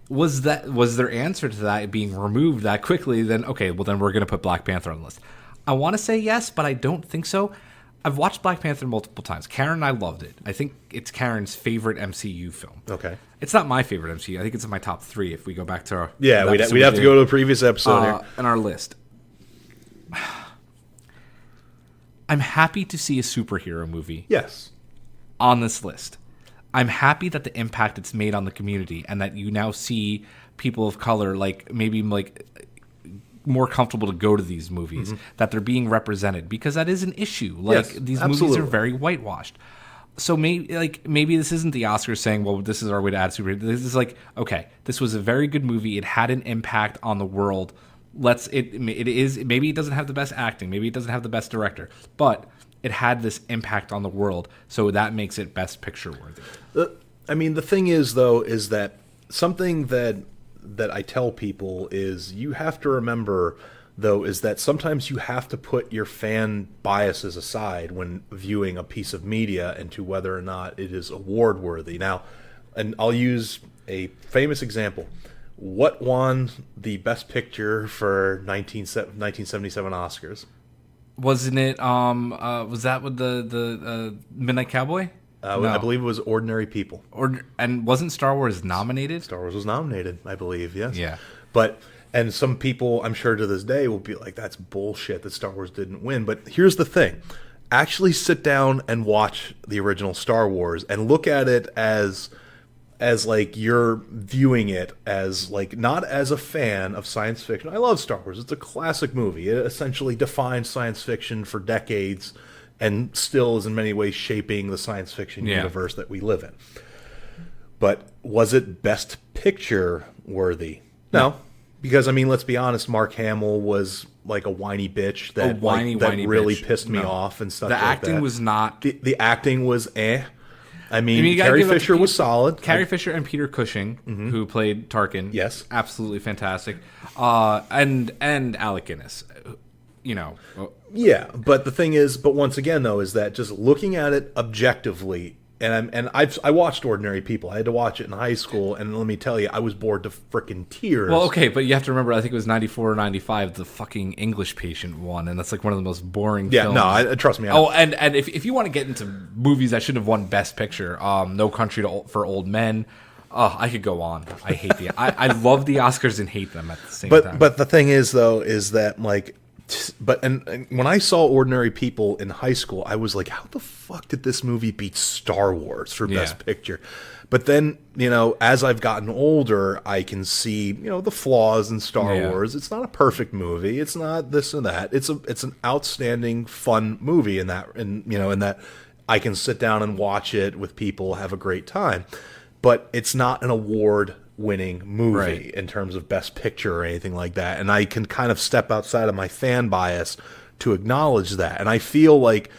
was their answer to that being removed that quickly? Then okay, well then we're going to put Black Panther on the list. I want to say yes, but I don't think so. I've watched Black Panther multiple times. Karen and I loved it. I think it's Karen's favorite MCU film. Okay. It's not my favorite MCU. I think it's in my top 3 if we go back to our... Yeah, we'd have to go to a previous episode here. In our list. I'm happy to see a superhero movie. Yes. on this list. I'm happy that the impact it's made on the community and that you now see people of color maybe more comfortable to go to these movies, that they're being represented, because that is an issue. These movies are very whitewashed. So maybe this isn't the Oscars saying, well, this is our way to add superheroes. This is okay, this was a very good movie. It had an impact on the world. Maybe it doesn't have the best acting, maybe it doesn't have the best director, but it had this impact on the world, so that makes it Best Picture worthy. The thing is, though, is that something that I tell people is you have to remember, though, is that sometimes you have to put your fan biases aside when viewing a piece of media into whether or not it is award worthy. Now, and I'll use a famous example. What won the Best Picture for 1977 Oscars? Wasn't it? Was that with the Midnight Cowboy? No. I believe it was Ordinary People. And wasn't Star Wars nominated? Star Wars was nominated, I believe. Yes. Yeah. And some people, I'm sure to this day, will be like, "That's bullshit that Star Wars didn't win." But here's the thing: actually sit down and watch the original Star Wars and look at it as you're viewing it as not as a fan of science fiction. I love Star Wars. It's a classic movie. It essentially defined science fiction for decades and still is in many ways shaping the science fiction universe that we live in. But was it Best Picture worthy? No. Because, let's be honest, Mark Hamill was a whiny bitch that really bitch. pissed me off and stuff the like that. The acting was not... The acting was eh. Carrie Fisher was solid. Carrie Fisher and Peter Cushing, who played Tarkin. Yes. Absolutely fantastic. And Alec Guinness, Yeah, but the thing is, once again, though, is that just looking at it objectively, and I watched Ordinary People. I had to watch it in high school, and let me tell you, I was bored to frickin' tears. Well, okay, but you have to remember, I think it was 94 or 95, the fucking English Patient won, and that's one of the most boring films. Yeah, no, trust me. And if you want to get into movies that should have won Best Picture, No Country for Old Men, I could go on. I hate I love the Oscars and hate them at the same time. But the thing is, though, is that and when I saw Ordinary People in high school, I was like, how the fuck did this movie beat Star Wars for Best Picture? But then, as I've gotten older, I can see, the flaws in Star Wars. It's not a perfect movie. It's not this and that. It's an outstanding, fun movie in that I can sit down and watch it with people, have a great time. But it's not an award-winning movie in terms of Best Picture or anything like that. And I can kind of step outside of my fan bias to acknowledge that. And I feel like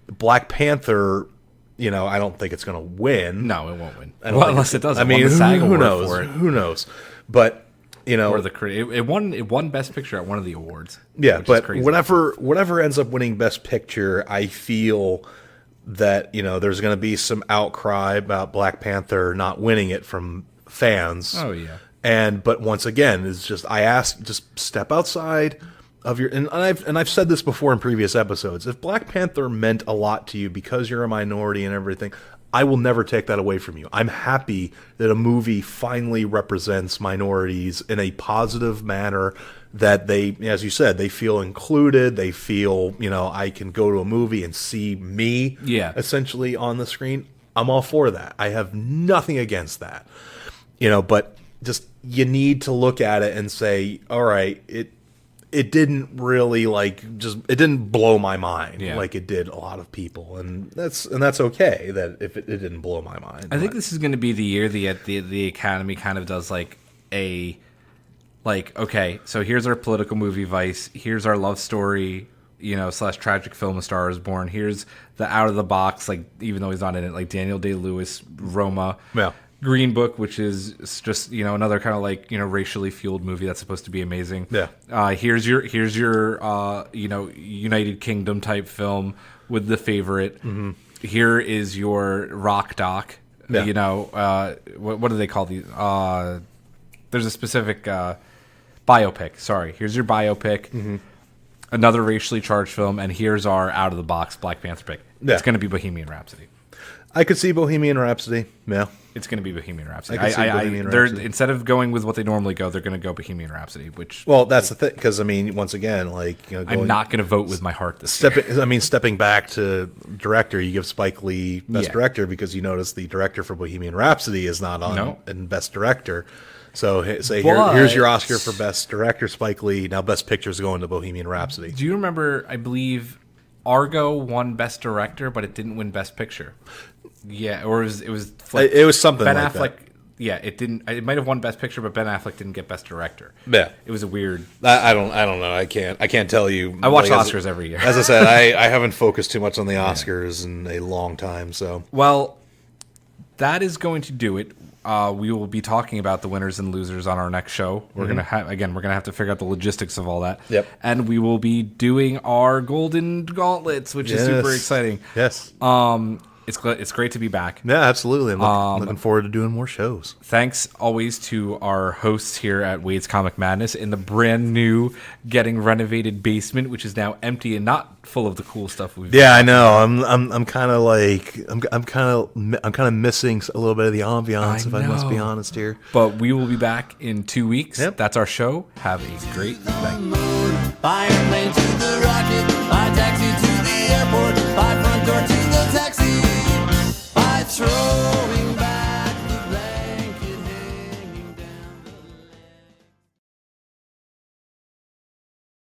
Black Panther, I don't think it's going to win. No, it won't win. Unless it does. Who knows? Who knows? But, or it won Best Picture at one of the awards. Yeah, but whatever ends up winning Best Picture, I feel that, there's going to be some outcry about Black Panther not winning it from fans. Oh yeah. But once again, it's just I ask, just step outside of your and I've said this before in previous episodes. If Black Panther meant a lot to you because you're a minority and everything, I will never take that away from you. I'm happy that a movie finally represents minorities in a positive manner, that they, as you said, they feel included. They feel, I can go to a movie and see me essentially on the screen. I'm all for that. I have nothing against that. But just you need to look at it and say, all right, it didn't really it didn't blow my mind like it did a lot of people, and that's okay that if it didn't blow my mind. I think this is going to be the year the Academy kind of does okay, so here's our political movie Vice, here's our love story, / tragic film A Star Is Born, here's the out of the box, even though he's not in it, Daniel Day-Lewis, Roma. Yeah. Green Book, which is just another kind of racially fueled movie that's supposed to be amazing. Yeah. Here's your United Kingdom type film with The Favorite. Mm-hmm. Here is your rock doc. Yeah. What do they call these? There's a specific biopic. Sorry, here's your biopic. Mm-hmm. Another racially charged film, and here's our out of the box Black Panther pick. Yeah. It's going to be Bohemian Rhapsody. I could see Bohemian Rhapsody. Yeah. It's going to be Bohemian Rhapsody. I can see Bohemian Rhapsody. Instead of going with what they normally go, they're going to go Bohemian Rhapsody. Which Well, that's the thing, because I mean, once again, like I'm not going to vote with my heart this year. stepping back to director, you give Spike Lee Best Director because you notice the director for Bohemian Rhapsody is not on in Best Director. So here's your Oscar for Best Director, Spike Lee. Now Best Picture is going to Bohemian Rhapsody. Do you remember? I believe Argo won Best Director, but it didn't win Best Picture. Yeah, or it was something Ben like Affleck. that. Yeah, it didn't. It might have won Best Picture, but Ben Affleck didn't get Best Director. Yeah, it was a weird. I don't know. I can't tell you. I watch Oscars every year. As I said, I haven't focused too much on the Oscars in a long time. So well, that is going to do it. We will be talking about the winners and losers on our next show. We're gonna have to figure out the logistics of all that. Yep. And we will be doing our Golden Gauntlets, which is super exciting. Yes. It's great to be back. Yeah, absolutely. I'm looking forward to doing more shows. Thanks always to our hosts here at Wade's Comic Madness in the brand new, getting renovated basement, which is now empty and not full of the cool stuff we've. Yeah, I know. I'm kind of like I'm kind of missing a little bit of the ambiance, if I must be honest here. But we will be back in 2 weeks. Yep. That's our show. Have a great night.